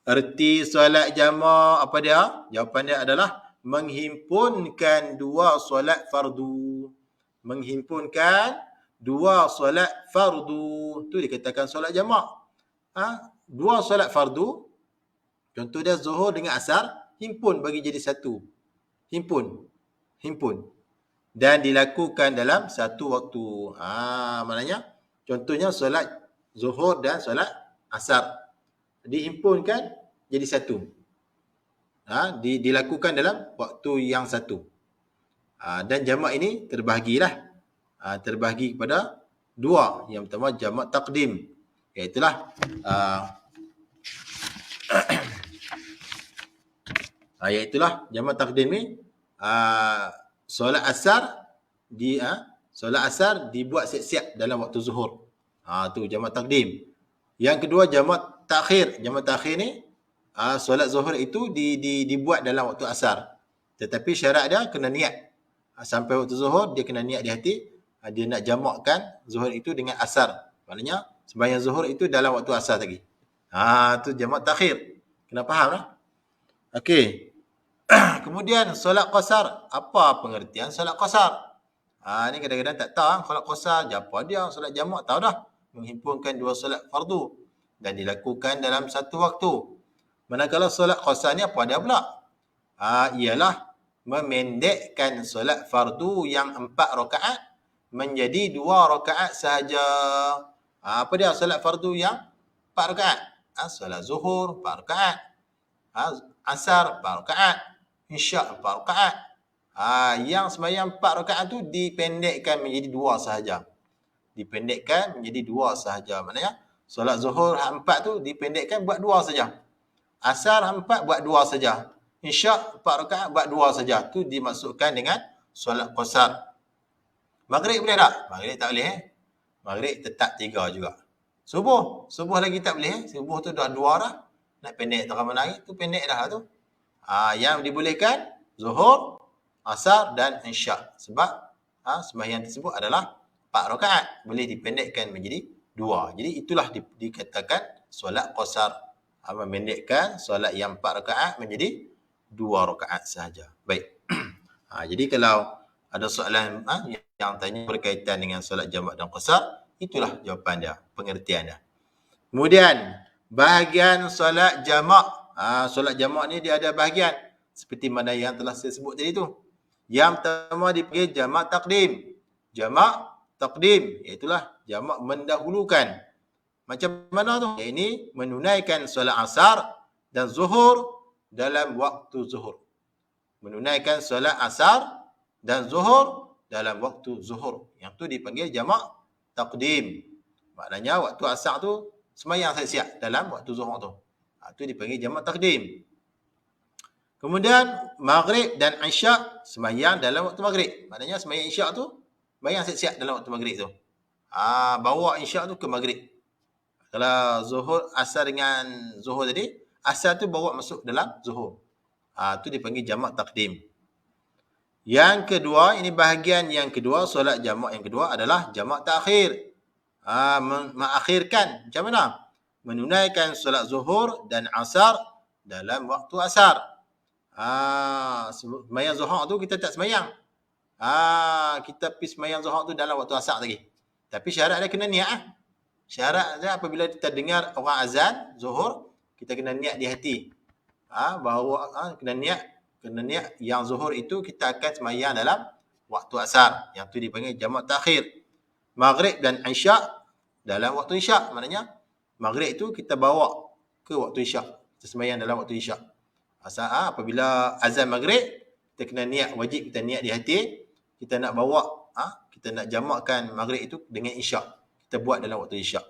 Erti solat jamak apa dia? Jawapan dia adalah menghimpunkan 2 solat fardu. Menghimpunkan 2 solat fardu. Tu dikatakan solat jamak. 2 solat fardu, contoh dia zuhur dengan asar, himpun bagi jadi satu. Himpun. Dan dilakukan dalam satu waktu. Maknanya, contohnya solat zuhur dan solat asar. Dihimpunkan jadi satu. Dilakukan dalam waktu yang satu. Dan jamak ini terbahagilah. Terbahagi kepada 2. Yang pertama jamak taqdim. Iaitulah iaitulah jamak taqdim ni, solat asar dibuat siap-siap dalam waktu zuhur. Tu jamak taqdim. Yang kedua jamak takhir. Jamak takhir ni solat zuhur itu dibuat dalam waktu asar. Tetapi syarat dia kena niat. Sampai waktu zuhur dia kena niat di hati, dia nak jamakkan zuhur itu dengan asar. Maknanya sembahyang zuhur itu dalam waktu asar lagi. Tu jamak takhir. Kena faham lah. Okey. Kemudian solat qasar. Apa pengertian solat qasar? Ni kadang-kadang tak tahu solat qasar, apa dia solat jamak tahu dah. Menghimpunkan dua solat fardu dan dilakukan dalam satu waktu. Manakala solat qasar ni apa dia pula? Ialah memendekkan solat fardu yang 4 rakaat menjadi 2 rakaat sahaja. Apa dia solat fardu yang 4 rakaat? Solat zuhur 4 rakaat. Asar 4 rakaat. Isyak 4 rakaat. Yang sembahyang 4 rakaat tu dipendekkan menjadi 2 sahaja. Dipendekkan menjadi 2 sahaja. Maknanya solat zuhur 4 tu dipendekkan buat 2 saja. Asar 4 buat 2 saja. Isyak 4 rakaat buat 2 saja. Tu dimasukkan dengan solat qasar. Maghrib boleh tak? Maghrib tak boleh. Maghrib tetap 3 juga. Subuh lagi tak boleh. Subuh tu dah 2 dah. Nak pendek tak ramai lagi. Tu pendek dah tu. Yang dibolehkan zuhur, asar dan isyak. Sebab sembahyang tersebut adalah 4 rakaat. Boleh dipendekkan menjadi 2. Jadi itulah dikatakan solat qasar. Memendekkan solat yang 4 rakaat menjadi 2 rakaat sahaja. Baik. Jadi kalau ada soalan yang tanya berkaitan dengan solat jamak dan qasar, itulah jawapan dia, pengertian dia. Kemudian, bahagian solat jamak. Solat jamak ni dia ada bahagian. Seperti mana yang telah saya sebut tadi tu. Yang pertama dipanggil jamak takdim. Jamak takdim, iaitulah jamak mendahulukan. Macam mana tu? Ini menunaikan solat asar dan zuhur dalam waktu zuhur. Menunaikan solat asar dan zuhur dalam waktu zuhur. Yang tu dipanggil jamak takdim. Maknanya waktu asar tu sembahyang siap-siap dalam waktu zuhur tu. Tu dipanggil jamak takdim. Kemudian maghrib dan isyak sembahyang dalam waktu maghrib. Maknanya sembahyang isyak tu sembahyang siap-siap dalam waktu maghrib tu. Bawa isyak tu ke maghrib. Kalau zuhur, asar dengan zuhur tadi, asar tu bawa masuk dalam zuhur. Tu dipanggil jamak takdim. Yang kedua, ini bahagian yang kedua, solat jamak yang kedua adalah jamak takhir. Mengakhirkan. Macam mana? Menunaikan solat zuhur dan asar dalam waktu asar. Sembahyang zuhur tu kita tak sembahyang. Kita pergi sembahyang zuhur tu dalam waktu asar lagi. Tapi syarat dia kena niat. Syarat dia apabila kita dengar orang azan zuhur, kita kena niat di hati. Bahawa kena niat yang zuhur itu kita akan sembahyang dalam waktu asar. Yang tu dipanggil jamak takhir. Maghrib dan isyak dalam waktu isyak. Maknanya maghrib itu kita bawa ke waktu isyak. Kita sembahyang dalam waktu isyak. Apabila azan maghrib, kita kena niat, wajib kita niat di hati. Kita nak bawa, kita nak jamakkan maghrib itu dengan isyak. Kita buat dalam waktu isyak.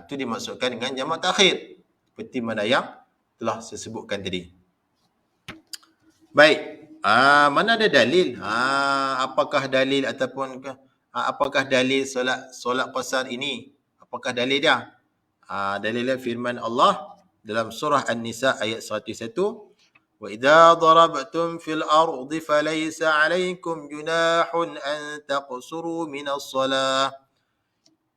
Itu dimaksudkan dengan jamak takhir. Seperti mana yang telah saya sebutkan tadi. Baik. Mana ada dalil? Apakah dalil ataupun apakah dalil solat qasar ini? Apakah dalil dia? Dalilnya firman Allah dalam surah An-Nisa ayat 101. Wa idza darabtum fil ardi falaysa 'alaykum junahun an taqsuru minas salah.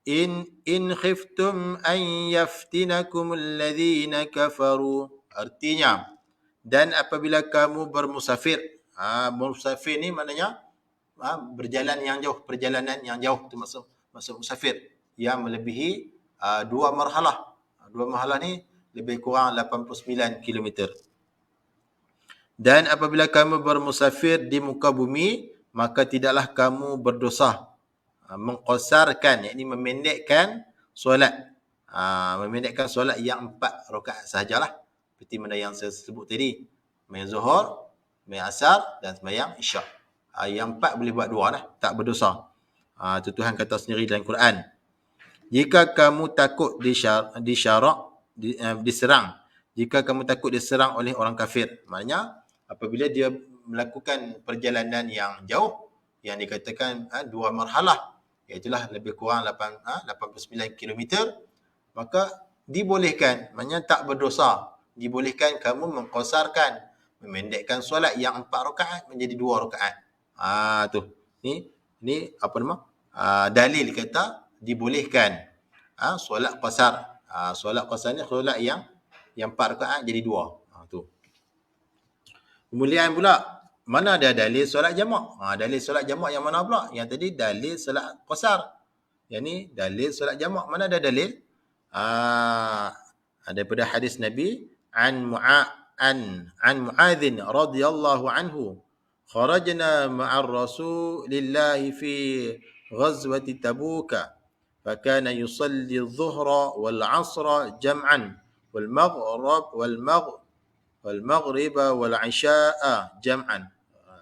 In khiftum an yaftinakum alladhina kafaru. Artinya, dan apabila kamu bermusafir. Musafir ni maknanya berjalan yang jauh, perjalanan yang jauh tu masuk musafir yang melebihi 2 marhalah. 2 marhalah ni lebih kurang 89 km. Dan apabila kamu bermusafir di muka bumi, maka tidaklah kamu berdosa. Mengqasarkan, yakni memendekkan solat. Memendekkan solat yang 4 rakaat sahajalah. Seperti mana yang saya sebut tadi. Sembahyang zuhur, sembahyang asar dan sembahyang isyak. Yang 4 boleh buat 2 dah, tak berdosa. Itu Tuhan kata sendiri dalam Quran. Jika kamu takut diserang. Jika kamu takut diserang oleh orang kafir. Maknanya apabila dia melakukan perjalanan yang jauh, yang dikatakan 2 marhalah, iaitulah lebih kurang 89 km, maka dibolehkan, maknanya tak berdosa, dibolehkan kamu mengqasarkan, memendekkan solat yang 4 rakaat menjadi 2 rakaat. Tu. Ni apa nama? Dalil kata dibolehkan solat qasar. Solat qasar ni solat yang 4 rakaat jadi 2. Tu. Kemudian pula mana ada dalil solat jamak? Dalil solat jamak yang mana pula? Yang tadi dalil solat qasar. Yang ni dalil solat jamak. Mana ada dalil? Daripada hadis Nabi an Muadzin radhiyallahu anhu kharajna ma'ar Rasulillahi fi ghazwati Tabuka فكان يصلي الظهر والعصر جمعا والمغرب والعشاء جمعا.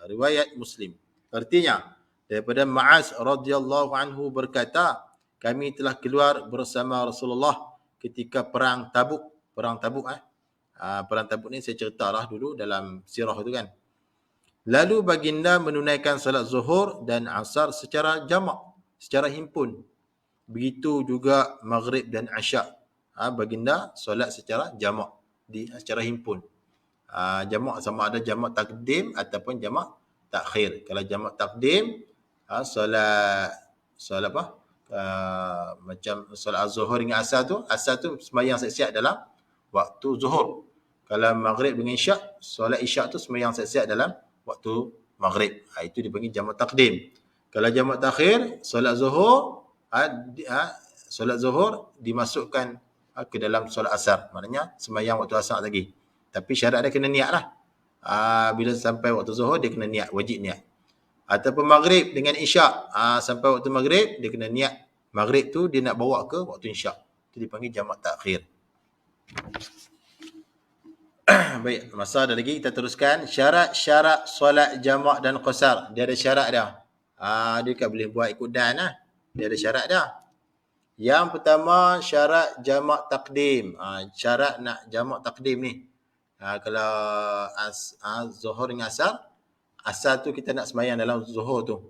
Riwayat Muslim. Artinya daripada Ma'az radhiyallahu anhu berkata, kami telah keluar bersama Rasulullah ketika perang Tabuk. Perang Tabuk perang Tabuk ni saya ceritalah dulu dalam sirah tu kan. Lalu baginda menunaikan salat zuhur dan asar secara jamak, secara himpun. Begitu juga maghrib dan isyak. Baginda solat secara jamak, secara himpun. Jamak sama ada jamak takdim ataupun jamak takhir. Kalau jamak takdim, solat apa? Macam solat az-zuhur dengan asar tu sembahyang siap-siap dalam waktu zuhur. Kalau maghrib dengan isyak, solat isyak tu sembahyang siap-siap dalam waktu maghrib. Itu dipanggil jamak takdim. Kalau jamak takhir, solat zuhur solat zuhur dimasukkan ke dalam solat asar. Maknanya sembahyang waktu asar lagi. Tapi syarat dia kena niat lah. Bila sampai waktu zuhur dia kena niat, wajib niat. Ataupun maghrib dengan isyak. Sampai waktu maghrib dia kena niat. Maghrib tu dia nak bawa ke waktu isyak. Itu dipanggil jamak takhir. Baik, masa ada lagi kita teruskan. Syarat-syarat solat jamak dan qasar. Dia ada syarat dah. Dia tak boleh buat ikut dan lah. Dia ada syarat dah. Yang pertama syarat jamak takdim. Syarat nak jamak takdim ni. Kalau zuhur dengan asar tu kita nak sembahyang dalam zuhur tu.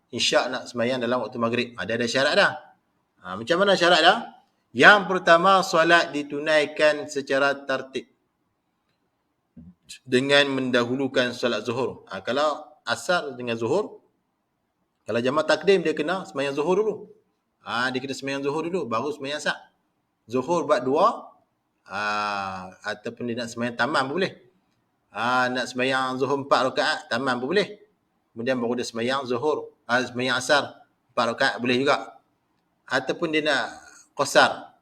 Isyak nak sembahyang dalam waktu maghrib. Dia ada syarat dah. Macam mana syarat dah? Yang pertama solat ditunaikan secara tertib. Dengan mendahulukan solat zuhur. Kalau asar dengan zuhur, kalau jamak takdim dia kena sembahyang zuhur dulu. Dia kena sembahyang zuhur dulu baru sembahyang asar. Zuhur buat 2 ataupun dia nak sembahyang tamam pun boleh. Nak sembahyang zuhur 4 rakaat tamam pun boleh. Kemudian baru dia sembahyang zuhur, sembahyang asar 4 rakaat boleh juga. Ataupun dia nak qasar.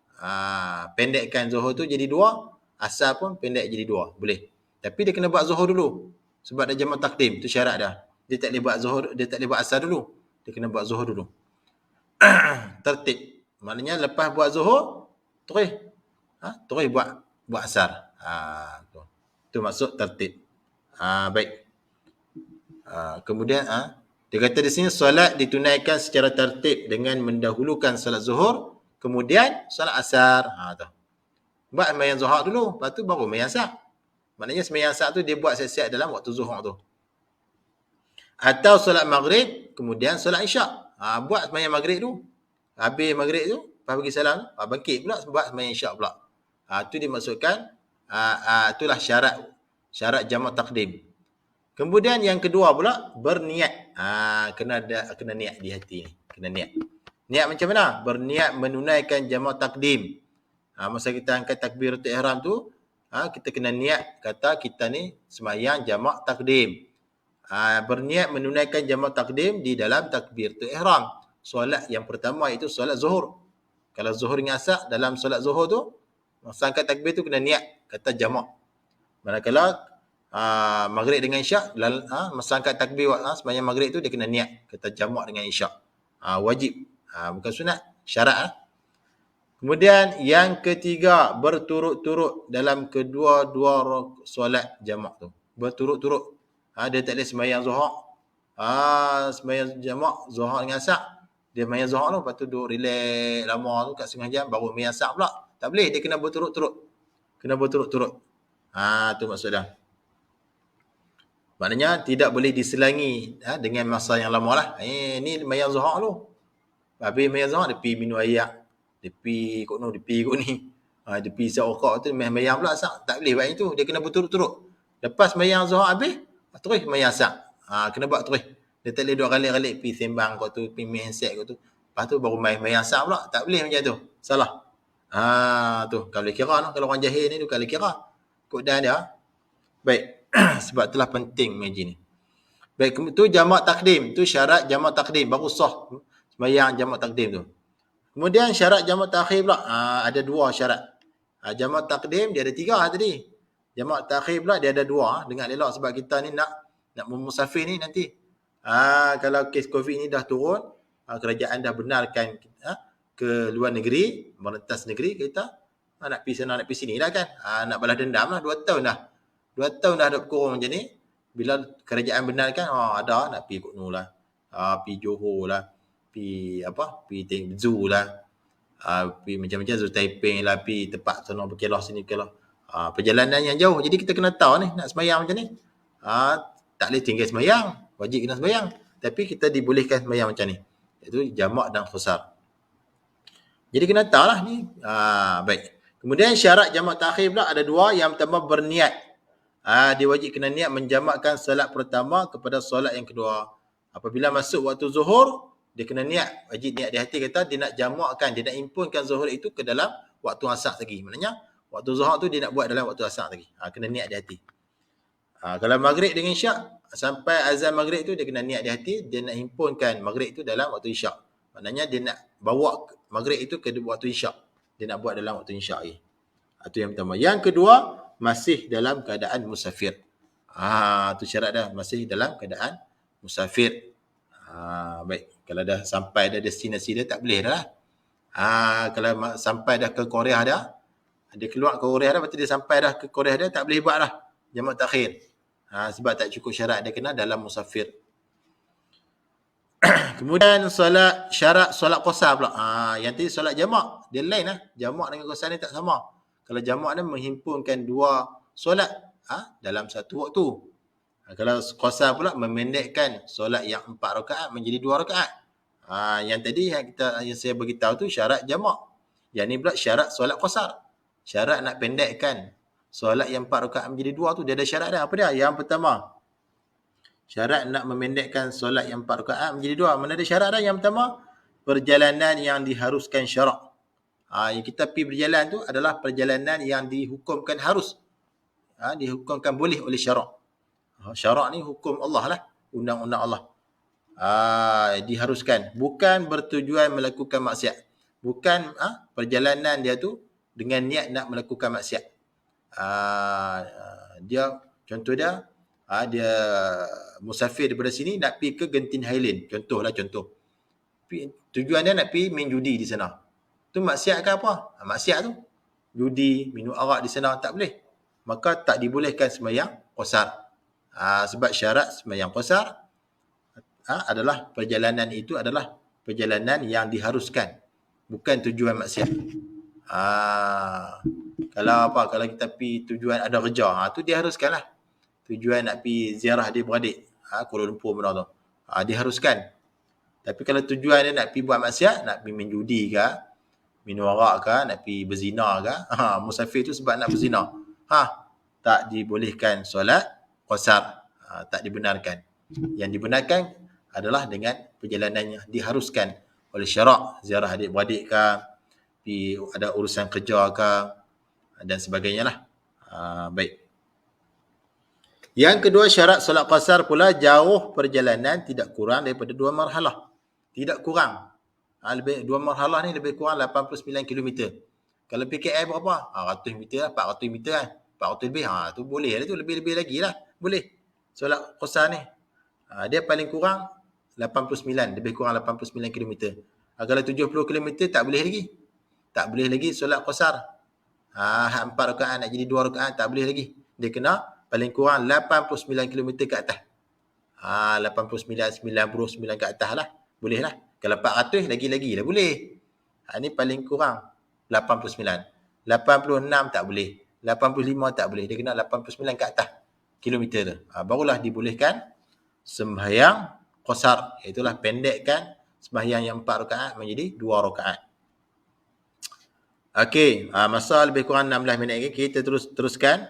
Pendekkan zuhur tu jadi 2, asar pun pendek jadi 2, boleh. Tapi dia kena buat zuhur dulu. Sebab dia jamak takdim, tu syarat dah. Dia tak boleh buat zuhur, dia tak boleh buat asar dulu. Dia kena buat zuhur dulu. Tertib. Maknanya lepas buat zuhur, terus buat asar. Tu maksud tertib. Baik. Kemudian dia kata di sini solat ditunaikan secara tertib dengan mendahulukan solat zuhur, kemudian solat asar. Tu. Buat sembahyang zuhur dulu, lepas tu baru sembahyang asar. Maknanya sembahyang asar tu dia buat siap-siap dalam waktu zuhur tu. Atau solat maghrib, kemudian solat isyak. Buat sembahyang maghrib tu. Habis maghrib tu, lepas bagi salam, bangkit pula buat sembahyang isyak pula. Itu dimaksudkan, itulah syarat jamak takdim. Kemudian yang kedua pula, berniat. Kena niat di hati ni. Kena niat. Niat macam mana? Berniat menunaikan jamak takdim. Masa kita angkat takbiratul ihram tu, kita kena niat kata kita ni sembahyang jamak takdim. Berniat menunaikan jamak takdim di dalam takbiratul ihram. Solat yang pertama itu solat zuhur. Kalau zuhur dengan asar, dalam solat zuhur tu, masa angkat takbir tu kena niat kata jamak. Manakala maghrib dengan isyak, masa angkat takbir sembahyang maghrib tu dia kena niat kata jamak dengan isyak. Wajib. Bukan sunat, syarat. Kemudian yang ketiga, berturut-turut dalam kedua-dua solat jamak tu. Berturut-turut. Dia tak boleh sembahyang zuhur. Sembahyang jamak zuhur dengan asar. Dia sembahyang zuhur tu, lepas tu duduk relax lama tu kat setengah jam baru sembahyang asar pula. Tak boleh, dia kena berturut-turut. Kena berturut-turut. Tu maksud dia. Maknanya tidak boleh diselangi dengan masa yang lama lah. Ni sembahyang zuhur tu. Habis sembahyang zuhur, dia pergi minum air. Dia pergi kot ni. Dia pergi seorang tu, sembahyang pula asar. Tak boleh buat itu. Dia kena berturut-turut. Lepas sembahyang zuhur habis, terus sembahyang asar. Kena buat terus. Dia tak boleh dua kali-kali pergi sembang kot tu, pergi main handset kot tu. Lepas tu baru main asar pula. Tak boleh macam tu. Salah. Tu. Kalau boleh kira, kalau orang jahil ni tu kalau kira. Kod dah dia. Baik. Sebab itulah penting mengaji ni. Baik, itu jamak takdim. Itu syarat jamak takdim. Baru sah sembahyang jamak takdim tu. Kemudian syarat jamak takhir pula. Ada dua syarat. Jamak takdim dia ada 3 tadi. Jamak takhir pula dia ada 2. Dengar elok sebab kita ni nak musafir ni nanti. Kalau kes COVID ni dah turun, kerajaan dah benarkan ke luar negeri, merentas negeri, kita nak pergi sana, nak pergi sini dah kan. Nak balas dendam lah 2 tahun dah. 2 tahun dah ada kurung macam ni. Bila kerajaan benarkan, ada nak pergi Kut Nur lah. Pergi Johor lah. Pergi Zoo lah. Pergi macam-macam Zoo Taiping lah. Pergi tempat sana berkelah sini berkelah. Perjalanan yang jauh. Jadi kita kena tahu ni nak sembahyang macam ni. Tak boleh tinggal sembahyang. Wajib kena sembahyang. Tapi kita dibolehkan sembahyang macam ni. Iaitu jamak dan khusar. Jadi kena tahu lah ni. Baik. Kemudian syarat jamak takhir pula ada 2. Yang pertama berniat. Dia wajib kena niat menjamakkan solat pertama kepada solat yang kedua. Apabila masuk waktu zuhur, dia kena niat. Wajib niat di hati kata dia nak jamakkan, dia nak impunkan zuhur itu ke dalam waktu asar lagi. Maknanya waktu zuhur tu dia nak buat dalam waktu asar lagi. Kena niat di hati. Kalau maghrib dengan isyak, sampai azan maghrib tu dia kena niat di hati, dia nak impunkan maghrib itu dalam waktu isyak. Maknanya dia nak bawa maghrib itu ke waktu isyak. Dia nak buat dalam waktu isyak lagi. Itu yang pertama. Yang kedua, masih dalam keadaan musafir. Tu syarat dah, masih dalam keadaan musafir. Baik, kalau dah sampai dah destinasi dia tak boleh dah lah. Kalau sampai dah ke Korea dah, dia keluar ke Korea dah, berarti dia sampai dah ke Korea dah, tak boleh buat dah jamak takhir. Sebab tak cukup syarat, dia kena dalam musafir. Kemudian syarat solat qasar pula. Yang tadi solat jamak, dia lain lah. Jamak dengan qasar ni tak sama. Kalau jamak ni menghimpunkan 2 solat dalam satu waktu. Kalau qasar pula memendekkan solat yang 4 rakaat menjadi 2 rakaat. Yang tadi yang saya beritahu tu syarat jamak. Yang ni pula syarat solat qasar. Syarat nak pendekkan solat yang 4 rakaat menjadi 2 tu dia ada syarat dah. Apa dia? Yang pertama, syarat nak memendekkan solat yang 4 rakaat menjadi 2. Mana ada syarat dah? Yang pertama, perjalanan yang diharuskan syarak. Yang kita pergi berjalan tu adalah perjalanan yang dihukumkan harus. Dihukumkan boleh oleh syarak. Syarak ni hukum Allah lah. Undang-undang Allah. Diharuskan. Bukan bertujuan melakukan maksiat. Bukan perjalanan dia tu dengan niat nak melakukan maksiat. Dia contoh dia musafir daripada sini nak pergi ke Genting Highland. Contoh. Tujuan dia nak pergi main judi di sana. Tu maksiat ke apa? Maksiat tu. Judi, minum arak di sana tak boleh. Maka tak dibolehkan sembahyang qasar. Sebab syarat sembahyang qasar adalah perjalanan itu adalah perjalanan yang diharuskan. Bukan tujuan maksiat. Kalau kita pergi tujuan ada kerja, tu diharuskan lah. Tujuan nak pergi ziarah adik-beradik, Kuala Lumpur benda tu. Diharuskan. Tapi kalau tujuan dia nak pergi buat maksiat, nak pergi main judi ke, minum arak ke, nak pergi berzina ke, musafir tu sebab nak berzina. Tak dibolehkan solat qasar. Tak dibenarkan. Yang dibenarkan adalah dengan perjalanan yang diharuskan oleh syarak, ziarah adik-beradik ke, ada urusan kerja ke, dan sebagainya lah. Baik. Yang kedua, syarat solat qasar pula jauh perjalanan tidak kurang daripada 2 marhalah. Tidak kurang. 2 marhalah ni lebih kurang 89 km. Kalau PKM berapa? 100 meter lah, 400 meter kan. 400 lebih. Tu boleh lah tu, lebih-lebih lagi lah. Boleh. Solat qasar ni. Dia paling kurang 89, lebih kurang 89 km. Kalau 70 km tak boleh lagi. Tak boleh lagi solat qasar. 4 rakaat nak jadi 2 rakaat tak boleh lagi. Dia kena paling kurang 89 km ke atas. 89, 99 ke atas lah. Boleh lah. Kalau 400 lagi-lagi lah boleh. Ni paling kurang 89. 86 tak boleh. 85 tak boleh. Dia kena 89 ke atas kilometer tu. Barulah dibolehkan sembahyang qasar. Itulah pendekkan sembahyang yang 4 rakaat menjadi 2 rakaat. Okey, masa lebih kurang 16 minit lagi. Kita teruskan.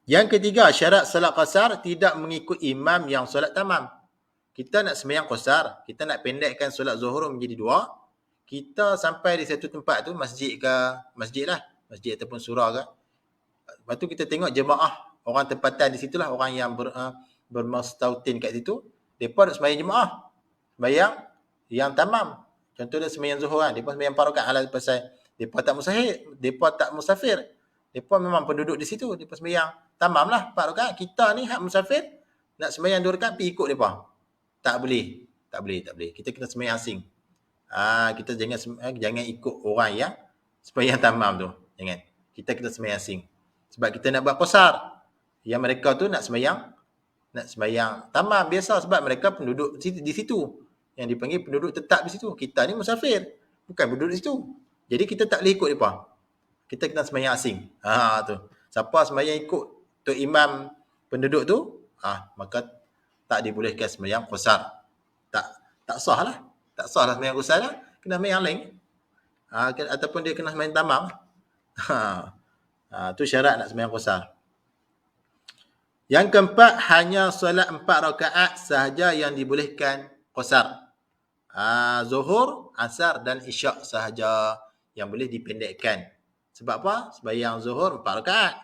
Yang ketiga, syarat solat qasar tidak mengikut imam yang solat tamam. Kita nak sembahyang qasar, kita nak pendekkan solat zuhur menjadi 2. Kita sampai di satu tempat tu, masjid lah, masjid ataupun surau ke. Lepas tu kita tengok jemaah orang tempatan di situlah, orang yang bermustautin kat situ, depa duk sembahyang jemaah. Sembahyang yang tamam. Contoh dia sembahyang Zuhur kan, depa sembahyang 4 rakaat ala pasal depa tak musafir. Depa memang penduduk di situ, depa sembahyang tamam lah 4 rakaat. Kita ni hak musafir nak sembahyang 2 rakaat pergi ikut depa. Tak boleh. Kita kena sembahyang asing. Kita jangan ikut orang yang sembahyang tamam tu. Jangan. Kita kena sembahyang asing. Sebab kita nak buat qasar. Yang mereka tu nak sembahyang tamam biasa sebab mereka penduduk di situ. Yang dipanggil penduduk tetap di situ. Kita ni musafir. Bukan penduduk di situ. Jadi kita tak boleh ikut mereka. Kita kena sembahyang asing. Tu. Siapa sembahyang ikut Tok Imam penduduk tu, maka tak dibolehkan sembahyang qasar. Tak sah lah. Tak sah lah sembahyang qasar lah. Kena sembahyang lain. Ataupun dia kena sembahyang tamam. Tu syarat nak sembahyang qasar. Yang keempat, hanya solat 4 rakaat sahaja yang dibolehkan qasar. Zuhur, asar dan isyak sahaja yang boleh dipendekkan. Sebab apa? Sembahyang zuhur 4 rakaat,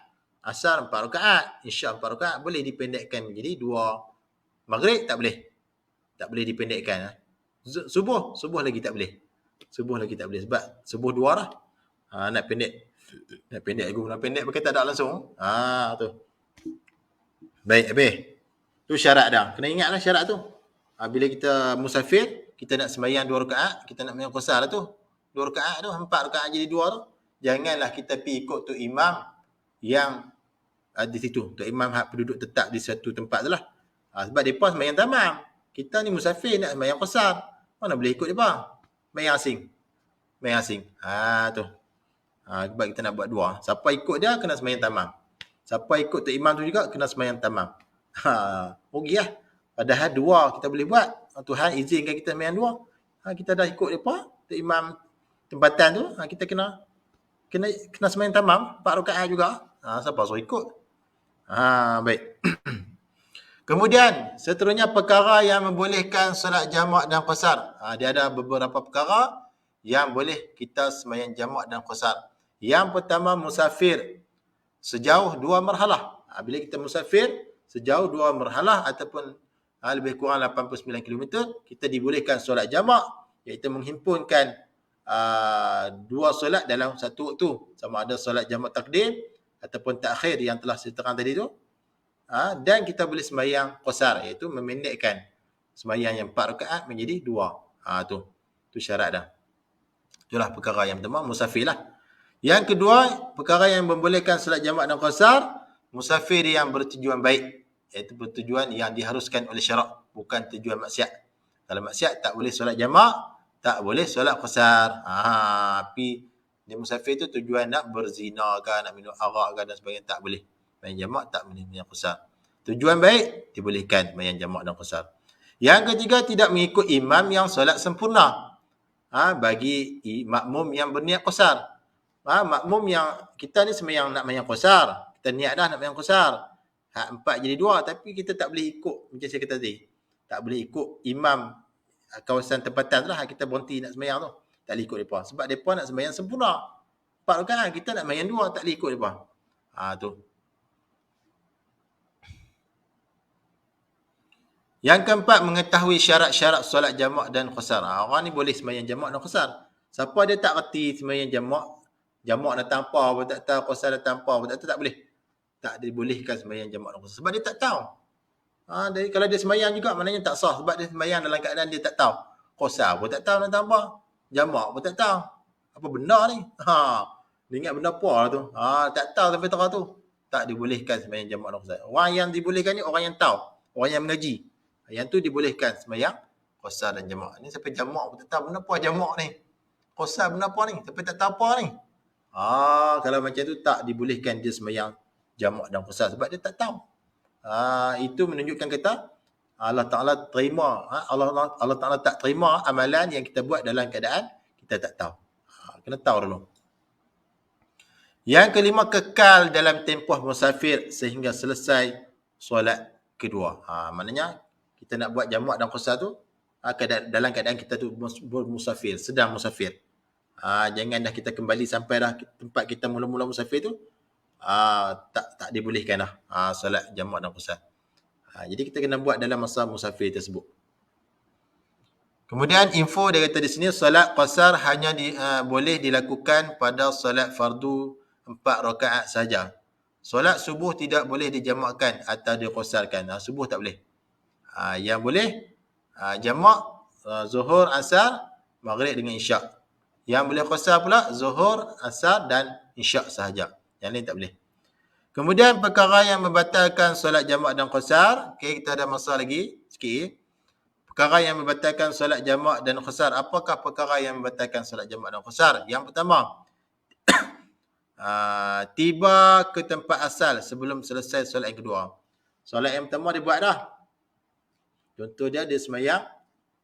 asar 4 rakaat, isyak 4 rakaat boleh dipendekkan menjadi 2. Maghrib tak boleh. Tak boleh dipendekkan. Subuh lagi tak boleh. Sebab subuh 2 lah. Nak pendek pakai tak ada langsung. Tu. Baik, habis. Tu syarat dah. Kena ingatlah syarat tu. Bila kita musafir, kita nak sembahyang 2 rakaat, kita nak sembahyang qasar lah tu. 2 rakaat tu, 4 rakaat jadi 2 tu. Janganlah kita pergi ikut tu imam yang di situ. Tu imam hak penduduk tetap di satu tempat tu lah. Sebab mereka sembahyang tamam. Kita ni musafir nak sembahyang qasar. Mana boleh ikut mereka? Sembahyang asing. Tu. Sebab kita nak buat 2. Siapa ikut dia, kena sembahyang tamam. Siapa ikut tu imam tu juga, kena sembahyang tamam. Rugi lah. Padahal 2 kita boleh buat. Tuhan izinkan kita sembahyang 2. Kita dah ikut mereka, tu imam tempatan tu, kita kena sembahyang tamam, 4 rakaat juga. Siapa suruh ikut? Baik. Kemudian, seterusnya perkara yang membolehkan solat jamak dan qasar. Dia ada beberapa perkara yang boleh kita sembahyang jamak dan qasar. Yang pertama, musafir sejauh 2 marhalah. Bila kita musafir sejauh 2 marhalah ataupun lebih kurang 89 km, kita dibolehkan solat jamak, iaitu menghimpunkan 2 solat dalam satu waktu. Sama ada solat jamak takdim ataupun takhir yang telah saya terang tadi tu. Dan kita boleh sembahyang qasar, iaitu memendekkan sembahyang yang 4 rakaat menjadi 2. Tu syarat dah. Itulah perkara yang pertama, musafir lah. Yang kedua, perkara yang membolehkan solat jamak dan qasar, musafir yang bertujuan baik, iaitu bertujuan yang diharuskan oleh syarak, bukan tujuan maksiat. Kalau maksiat tak boleh solat jamak, tak boleh solat qasar. Tapi dia musafir tu tujuan nak berzina ke, nak minum arak ke dan sebagainya, tak boleh. Main jamak tak boleh main qasar. Tujuan baik dibolehkan main jamak dan qasar. Yang ketiga, tidak mengikut imam yang solat sempurna. Bagi makmum yang berniat qasar. Makmum yang kita ni sembahyang nak main qasar. Kita niat dah nak main qasar. 4 jadi 2, tapi kita tak boleh ikut macam saya kata tadi. Tak boleh ikut imam kawasan tempatan tu lah, kita berhenti nak sembahyang tu. Tak boleh ikut mereka. Sebab mereka nak sembahyang sempurna. 4 rakaat, kita nak sembahyang 2, tak boleh ikut mereka. Tu. Yang keempat, mengetahui syarat-syarat solat jamak dan qasar. Orang ni boleh sembahyang jamak dan qasar. Siapa dia tak reti sembahyang jamak datang apa pun tak tahu, qasar datang apa pun tak tahu, tak boleh. Tak dibolehkan sembahyang jamak dan qasar. Sebab dia tak tahu. Jadi kalau dia sembahyang juga, maknanya tak sah. Sebab dia sembahyang dalam keadaan dia tak tahu. Qasar pun tak tahu datang apa. Jamak pun tak tahu. Apa benda ni? Dia ingat benda apa lah tu. Tak tahu sampai terang tu. Tak dibolehkan sembahyang jamak dan qasar. Orang yang dibolehkan ni orang yang tahu. Orang yang mengaji. Yang tu dibolehkan sembahyang qasar dan jamak. Ni sampai jamak pun tak tahu benda apa jamak ni. Qasar benda apa ni? Sampai tak tahu apa ni. Kalau macam tu tak dibolehkan dia sembahyang jamak dan qasar sebab dia tak tahu. Itu menunjukkan kata Allah Ta'ala terima, Allah Ta'ala tak terima amalan yang kita buat dalam keadaan kita tak tahu. Kena tahu dulu. Yang kelima, kekal dalam tempoh musafir sehingga selesai solat kedua. Maknanya kita nak buat jamak dan qasar tu dalam keadaan kita tu bermusafir, sedang musafir. Jangan dah kita kembali sampai dah tempat kita mula-mula musafir tu, tak dibolehkan lah solat jamak dan qasar. Jadi kita kena buat dalam masa musafir tersebut. Kemudian info dia kata di sini solat qasar hanya boleh dilakukan pada solat fardu 4 rakaat saja. Solat subuh tidak boleh dijamakkan atau diqasarkan. Subuh tak boleh. Yang boleh jamak zuhur, asar, maghrib dengan isyak. Yang boleh qasar pula zuhur, asar dan isyak sahaja. Yang lain tak boleh. Kemudian perkara yang membatalkan solat jamak dan qasar, kita ada masa lagi sikit. Perkara yang membatalkan solat jamak dan qasar. Apakah perkara yang membatalkan solat jamak dan qasar? Yang pertama, tiba ke tempat asal sebelum selesai solat yang kedua. Solat yang pertama dia buat dah. Contoh dia semayang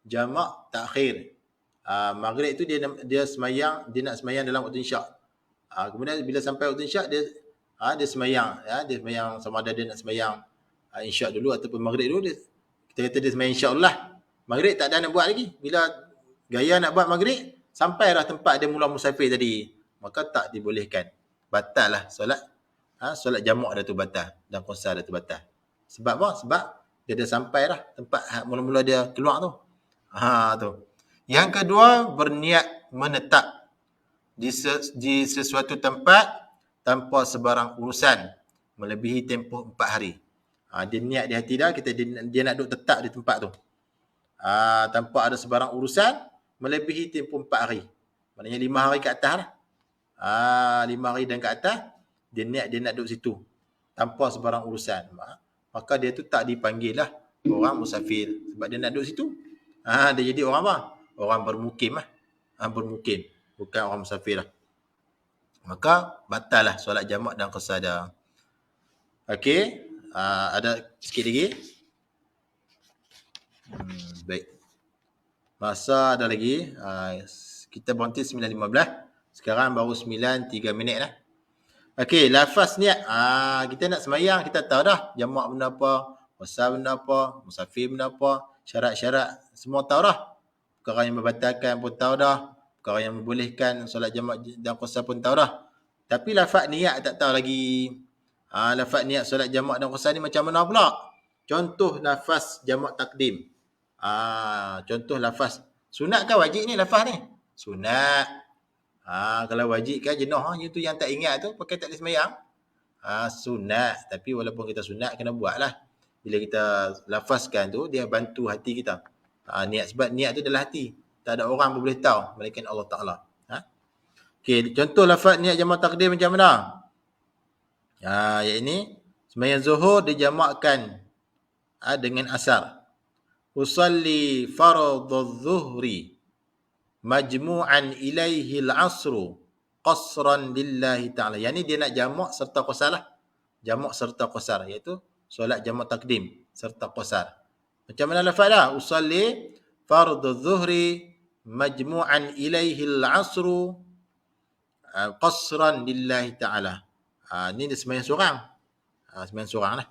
jamak takhir. Maghrib tu dia nak semayang dalam waktu isyak. Kemudian bila sampai waktu isyak dia semayang, dia semayang sama ada dia nak semayang isyak dulu ataupun maghrib dulu. Kita kata dia semayang isyak dulu lah. Maghrib tak ada nak buat lagi. Bila gaya nak buat maghrib, sampai dah tempat dia mula musafir tadi, maka tak dibolehkan. Batal lah solat. Solat jamak dah tu batal dan qasar dah tu batal. Sebab apa? Sebab dia dah sampai dah tempat mula-mula dia keluar tu. Tu. Yang kedua, berniat menetap di sesuatu tempat tanpa sebarang urusan melebihi tempoh 4 hari. Dia niat di hati dah, dia nak duduk tetap di tempat tu. Tanpa ada sebarang urusan melebihi tempoh 4 hari. Maknanya 5 hari ke atas lah. 5 hari dan ke atas, dia nak duduk situ tanpa sebarang urusan. Maka dia tu tak dipanggil lah orang musafir. Sebab dia nak duduk situ. Dia jadi orang apa? Orang bermukim lah. Bermukim. Bukan orang musafir lah. Maka batal lah solat jamak dan qasar dah. Okey. Ada sikit lagi. Baik. Masa ada lagi. Kita berhenti 9.15. Sekarang baru 9.3 minit lah. Okey, lafaz niat. Kita nak semayang, kita tahu dah jamak benda apa, qasar benda apa, musafir benda apa, syarat-syarat semua tahu dah. Perkara yang membatalkan pun tahu dah. Perkara yang membolehkan solat jamak dan qasar pun tahu dah. Tapi lafaz niat tak tahu lagi. Lafaz niat solat jamak dan qasar ni macam mana pula? Contoh lafaz jamak takdim. Contoh lafaz sunat kan wajib ni lafaz ni? Sunat. Kalau wajib kan jenuh tu yang tak ingat tu pakai tak boleh semayang. Sunat. Tapi walaupun kita sunat kena buat lah. Bila kita lafazkan tu dia bantu hati kita. Niat sebab niat tu dalam hati. Tak ada orang pun boleh tahu melainkan Allah Ta'ala. Okey, contoh lafaz niat jamak takdim macam mana? Yang ini sembahyang zuhur dijamakkan dengan asar. Usalli fardhu zuhri majmu'an ilaihi al-'asru qasran lillahi ta'ala. Yang ni dia nak jamak serta qasar lah. Jamak serta qasar iaitu solat jamak takdim serta qasar. Macam mana lafaz dah? Usalli fardhu zuhri majmu'an ilaihi al-'asru qasran lillahi ta'ala. Ni dia sembahyang seorang. Sembahyang seorang lah.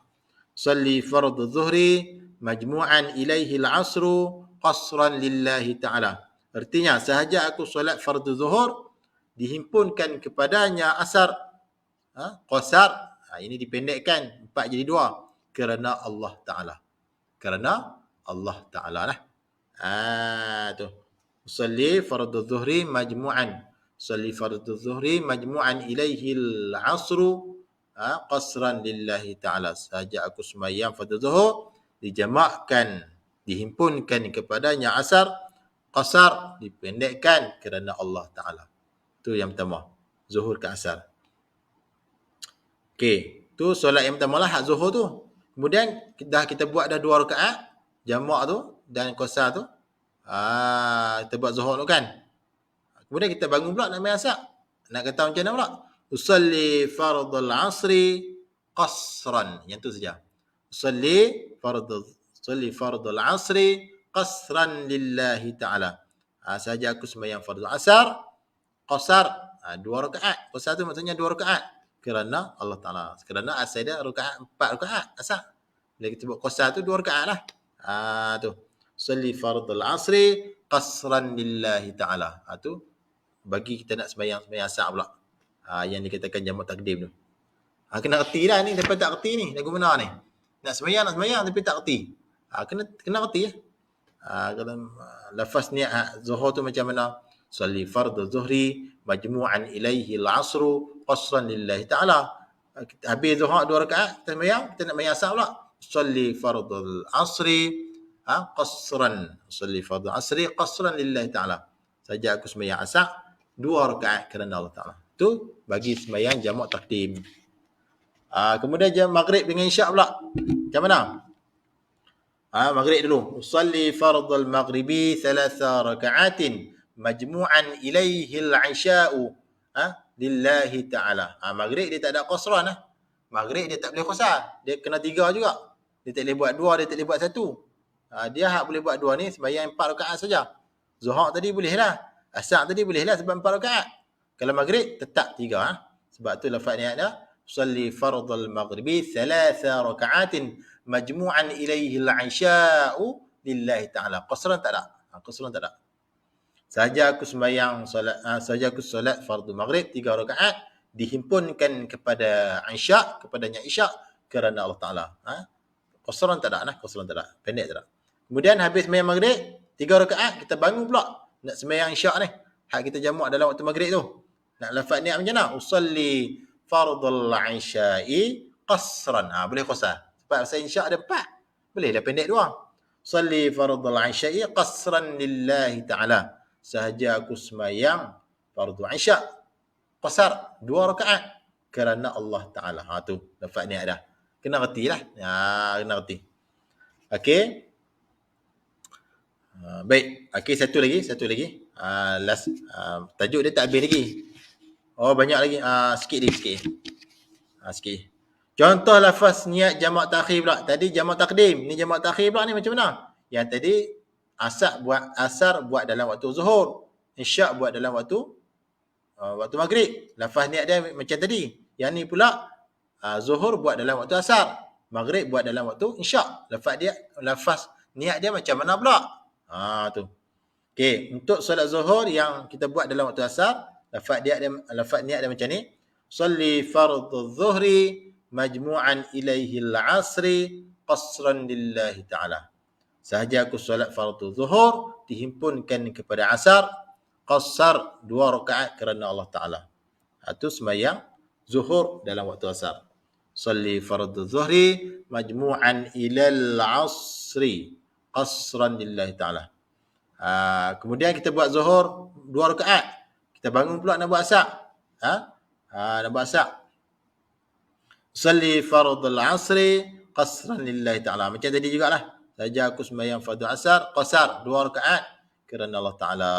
Usalli fardhu zuhri majmu'an ilaihi al-'asru qasran lillahi ta'ala. Artinya sahaja aku solat fardu zuhur dihimpunkan kepadanya asar qasar. Ini dipendekkan 4 jadi 2 kerana Allah Taala. Kerana Allah Taala lah. Tu. Usalli fardu zuhri majmu'an. Usalli fardu zuhri majmu'an ilaihi al-'asru qasran lillahi ta'ala. Sahaja aku sembahyang fardu zuhur dijamakkan dihimpunkan kepadanya asar qasar dipendekkan kerana Allah Ta'ala. Itu yang pertama. Zuhur ke asar. Okey. Tu solat yang pertama lah hak zuhur tu. Kemudian kita buat dah 2 rakaat jamak tu dan qasar tu. Kita buat zuhur tu kan. Kemudian kita bangun pula nak main asar. Nak kata macam mana pula? Usalli fardul asri qasran. Yang tu saja. Usalli fardul asri qasran lillahi ta'ala. Saja aku sembahyang fardu asar qasar 2 rakaat. Qasar tu maksudnya 2 rakaat kerana Allah Taala. Kerana asal dia rakaat 4 rakaat asar. Bila kita buat qasar tu 2 rakaat lah. Tu. Salli fardul asri qasran lillahi ta'ala. Tu bagi kita nak sembahyang asar pula. Yang dikatakan jamak takdim tu. Kena reti lah ni, lepas tak reti ni, lagu benar ni. Nak sembahyang tapi tak reti. Kena reti ya. Kalau lafaz niat zuhur tu macam mana? Salli fardhu zuhri majmu'an ilaihi al-'asru qasran lillahi ta'ala. Habis zuhur 2 rakaat, kita sembahyang, kita nak sembahyang asar pula. Salli fardhu al-'asri qasran. Salli fardhu al-'asri qasran lillahi ta'ala. Saja aku sembahyang asar 2 rakaat kerana Allah Ta'ala. Tu bagi sembahyang jamak takdim. Kemudian jam maghrib dengan isyak pula. Macam mana? Maghrib dulu. Usalli fardhal maghribi 3 raka'atin majmu'an ilaihi al-'isha'u lillahi ta'ala. Maghrib dia tak ada qasran Maghrib dia tak boleh qasar. Dia kena 3 juga. Dia tak boleh buat 2, dia tak boleh buat 1. Dia hak boleh buat 2 ni sembahyang 4 rakaat saja. Zuhur tadi boleh lah. Asar tadi boleh lah sebab 4 rakaat. Kalau maghrib tetap 3. Sebab tu lafaz ni ada usalli fardhal maghribi 3 raka'atin majmu'an ilaihi al-'isha'u lillahi ta'ala. Qasran tak ada. Qasran tak ada. Saja aku solat fardu maghrib 3 rakaat dihimpunkan kepada isyak, kepadanya isyak kerana Allah Taala. Qasran tak ada. Qasran tak ada. Pendek tak ada. Kemudian habis sembahyang maghrib 3 rakaat, kita bangun pula nak sembahyang isyak ni. Hak kita jamak dalam waktu maghrib tu. Nak lafaz niat macam mana? Usalli fardhal 'isya'i qasran. Boleh qasar. Sebab saya isyak ada 4. Boleh dah pendek doang. Salli fardhal 'isya'i qasran lillahi ta'ala. Sahaja aku sembahyang fardu isyak qasar 2 rakaat kerana Allah Ta'ala. Tu lafaz ni ada. Kena reti lah. Kena reti. Okey. Baik. Okey, satu lagi. Last. Tajuk dia tak habis lagi. Banyak lagi. Sikit. Contoh lafaz niat jamak takhir pula. Tadi jamak takdim. Ni jamak takhir pula ni macam mana? Yang tadi asar buat dalam waktu zuhur. Isyak buat dalam waktu maghrib. Lafaz niat dia macam tadi. Yang ni pula zuhur buat dalam waktu asar. Maghrib buat dalam waktu isyak. Lafaz niat dia macam mana pula? Tu. Okey, untuk solat zuhur yang kita buat dalam waktu asar, lafaz niat dia macam ni. Salli fardhu dhuhri majmu'an ilaihi al-'asri qasran lillahi ta'ala. Sahaja aku solat fardu zuhur dihimpunkan kepada asar qasar 2 rakaat kerana Allah Ta'ala. Itu sembahyang zuhur dalam waktu asar. Salli fardu zuhri majmu'an ilal 'asri qasran lillahi ta'ala. Kemudian kita buat zuhur 2 rakaat. Kita bangun pula nak buat asar. Nak buat asar. Salli fardul 'asri qasran lillahi ta'ala. Macam tadi jugalah. Saja aku sembahyang fardu asar qasar 2 rakaat kerana Allah Ta'ala.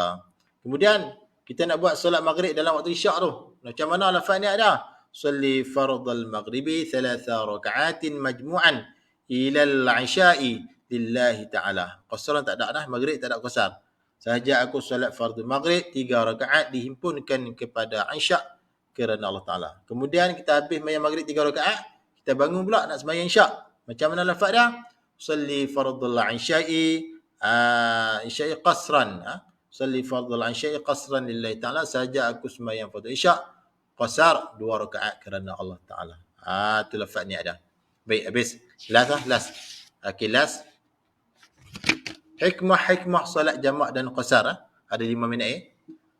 Kemudian kita nak buat solat maghrib dalam waktu isyak tu. Macam mana lafaz ni ada? Salli fardal maghribi 3 raka'atin majmu'an ila al-'isya'i lillahi ta'ala. Qasran tak ada dah, maghrib tak ada qasar. Sahaja aku solat fardu maghrib 3 rakaat dihimpunkan kepada isyak kerana Allah Ta'ala. Kemudian kita habis sembahyang maghrib 3 rakaat, kita bangun pula nak sembahyang isyak. Macam mana lafaz dia? Salli fardul 'isya'i qasran. Salli fardul 'isya'i qasran lillahi ta'ala. Sahaja aku sembahyang fardu isyak qasar 2 rakaat kerana Allah Ta'ala. Tu lafaz ni ada. Baik, habis. Last. Okey, last. Hikmah solat jamak dan qasar. Ada 5 minit.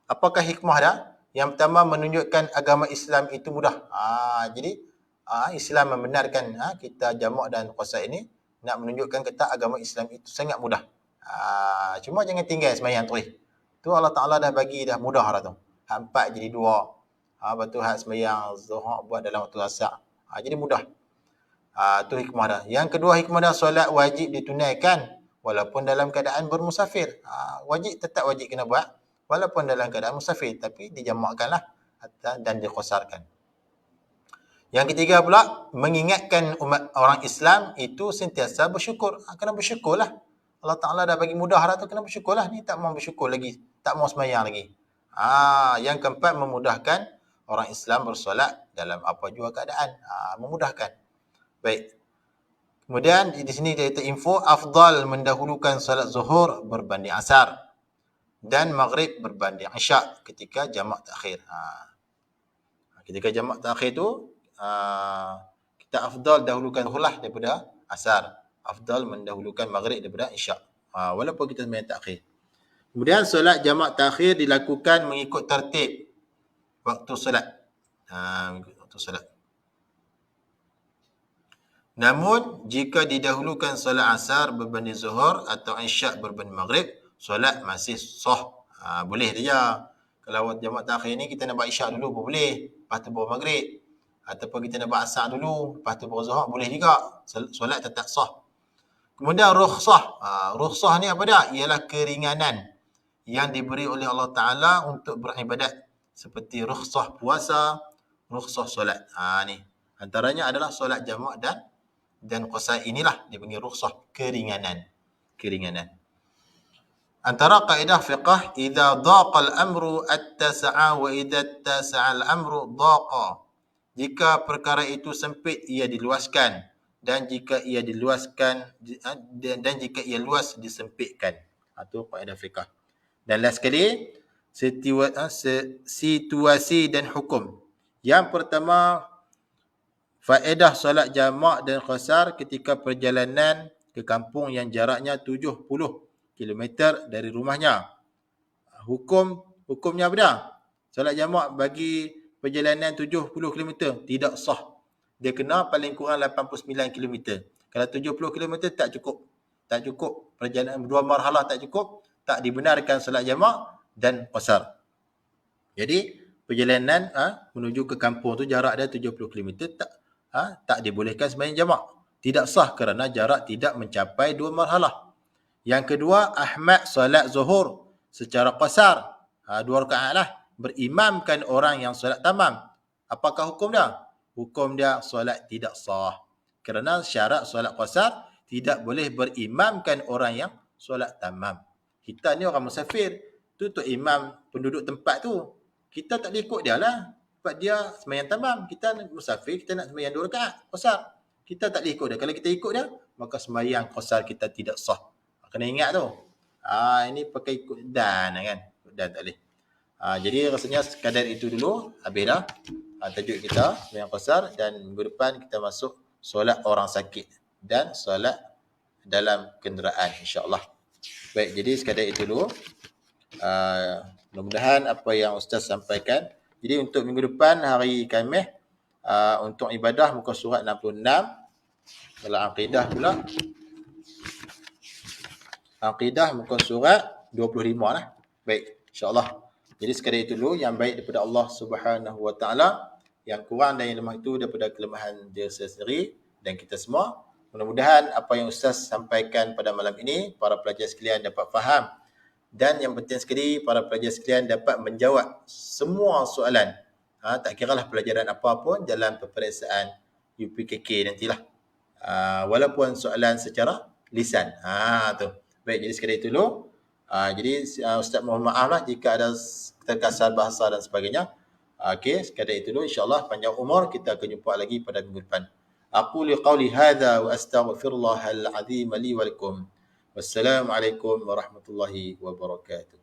Apakah hikmah dia? Yang pertama, menunjukkan agama Islam itu mudah. Jadi Islam membenarkan kita jamak dan qasar ini, nak menunjukkan kata agama Islam itu sangat mudah. Cuma jangan tinggal sembahyang terus. Tu Allah Ta'ala dah bagi dah mudah dah tu. Hak 4 jadi 2. Lepas tu hak sembahyang zuhur buat dalam waktu asar. Jadi mudah. Tu hikmah dah. Yang kedua hikmah dah, solat wajib ditunaikan walaupun dalam keadaan bermusafir. Tetap wajib kena buat walaupun dalam keadaan musafir, tapi dijamakkanlah dan diqasarkan. Yang ketiga pula, mengingatkan umat orang Islam itu sentiasa bersyukur. Kena bersyukurlah. Allah Ta'ala dah bagi mudah dah tu, kena bersyukurlah. Ni tak mau bersyukur lagi, tak mau sembahyang lagi. Yang keempat, memudahkan orang Islam bersolat dalam apa jua keadaan. Memudahkan. Baik. Kemudian di sini dia kata info, afdal mendahulukan solat zuhur berbanding asar dan maghrib berbanding isyak ketika jamak takhir. Ketika jamak takhir tu kita afdal dahulukan zuhur lah daripada asar. Afdal mendahulukan maghrib daripada isyak. Walaupun kita sembahyang takhir. Kemudian solat jamak takhir dilakukan mengikut tertib waktu solat. Mengikut waktu solat. Namun, jika didahulukan solat asar berbanding zuhur atau isyak berbanding maghrib, solat masih sah. Boleh saja. Kalau jamak takhir ni kita nak buat isyak dulu pun boleh. Lepas tu baru maghrib. Ataupun kita nak buat asar dulu, lepas tu baru zuhur, boleh juga. Solat tetap sah. Kemudian rukhsah. Rukhsah ni apa dia? Ialah keringanan yang diberi oleh Allah Ta'ala untuk beribadat. Seperti rukhsah puasa, rukhsah solat. Ni. Antaranya adalah solat jamak dan qasar, inilah dipanggil rukhsah, keringanan. Antara kaedah fiqh, idza daqa al-amru attasa'a wa idza attasa'a al-amru daqa. Jika perkara itu sempit, ia diluaskan, dan jika ia diluaskan dan jika ia luas disempitkan. Itu kaedah fiqh. Dan last sekali, situasi dan hukum. Yang pertama, faedah solat jamak dan qasar ketika perjalanan ke kampung yang jaraknya 70 km dari rumahnya. Hukumnya apa dah? Solat jamak bagi perjalanan 70 km tidak sah. Dia kena paling kurang 89 km. Kalau 70 km tak cukup. Tak cukup. Perjalanan dua marhalah tak cukup. Tak dibenarkan solat jamak dan qasar. Jadi perjalanan menuju ke kampung tu jarak dia 70 km tak dibolehkan sembahyang jamak. Tidak sah kerana jarak tidak mencapai dua marhalah. Yang kedua, ahmad solat zuhur secara qasar. 2 rakaat lah. Berimamkan orang yang solat tamam. Apakah hukum dia? Hukum dia solat tidak sah. Kerana syarat solat qasar tidak boleh berimamkan orang yang solat tamam. Kita ni orang musafir. Tu imam penduduk tempat tu. Kita tak boleh ikut dia lah. Sebab dia sembahyang tamam. Kita musafir, kita nak sembahyang 2 rakaat qasar. Kita tak boleh ikut dia. Kalau kita ikut dia, maka sembahyang qasar kita tidak sah. Kena ingat tu. Ini pakai ikut dan kan. Ikut dan tak boleh. Jadi rasanya sekadar itu dulu. Habis dah tajuk kita sembahyang qasar, dan minggu depan kita masuk solat orang sakit dan solat dalam kenderaan, insya-Allah. Baik, jadi sekadar itu dulu. Mudah-mudahan apa yang Ustaz sampaikan. Jadi untuk minggu depan hari Khamis, untuk ibadah muka surat 66. Kalau akidah pula, akidah muka surat 25 lah. Baik, insya-Allah. Jadi sekadar itu dulu, yang baik daripada Allah Subhanahu Wa Taala, yang kurang dan yang lemah itu daripada kelemahan dia sendiri dan kita semua. Mudah-mudahan apa yang Ustaz sampaikan pada malam ini, para pelajar sekalian dapat faham. Dan yang penting sekali, para pelajar sekalian dapat menjawab semua soalan. Tak kiralah pelajaran apa pun dalam peperiksaan UPKK nantilah. Walaupun soalan secara lisan. Tu. Baik, jadi sekadar itu dulu. Jadi Ustaz mohon maaf lah jika ada terkasar bahasa dan sebagainya. Okey, sekadar itu dulu. InsyaAllah panjang umur, kita akan jumpa lagi pada minggu depan. Aku liqauli hadha wa astaghfirullahal azim li wa lakum. Wassalamualaikum warahmatullahi wabarakatuh.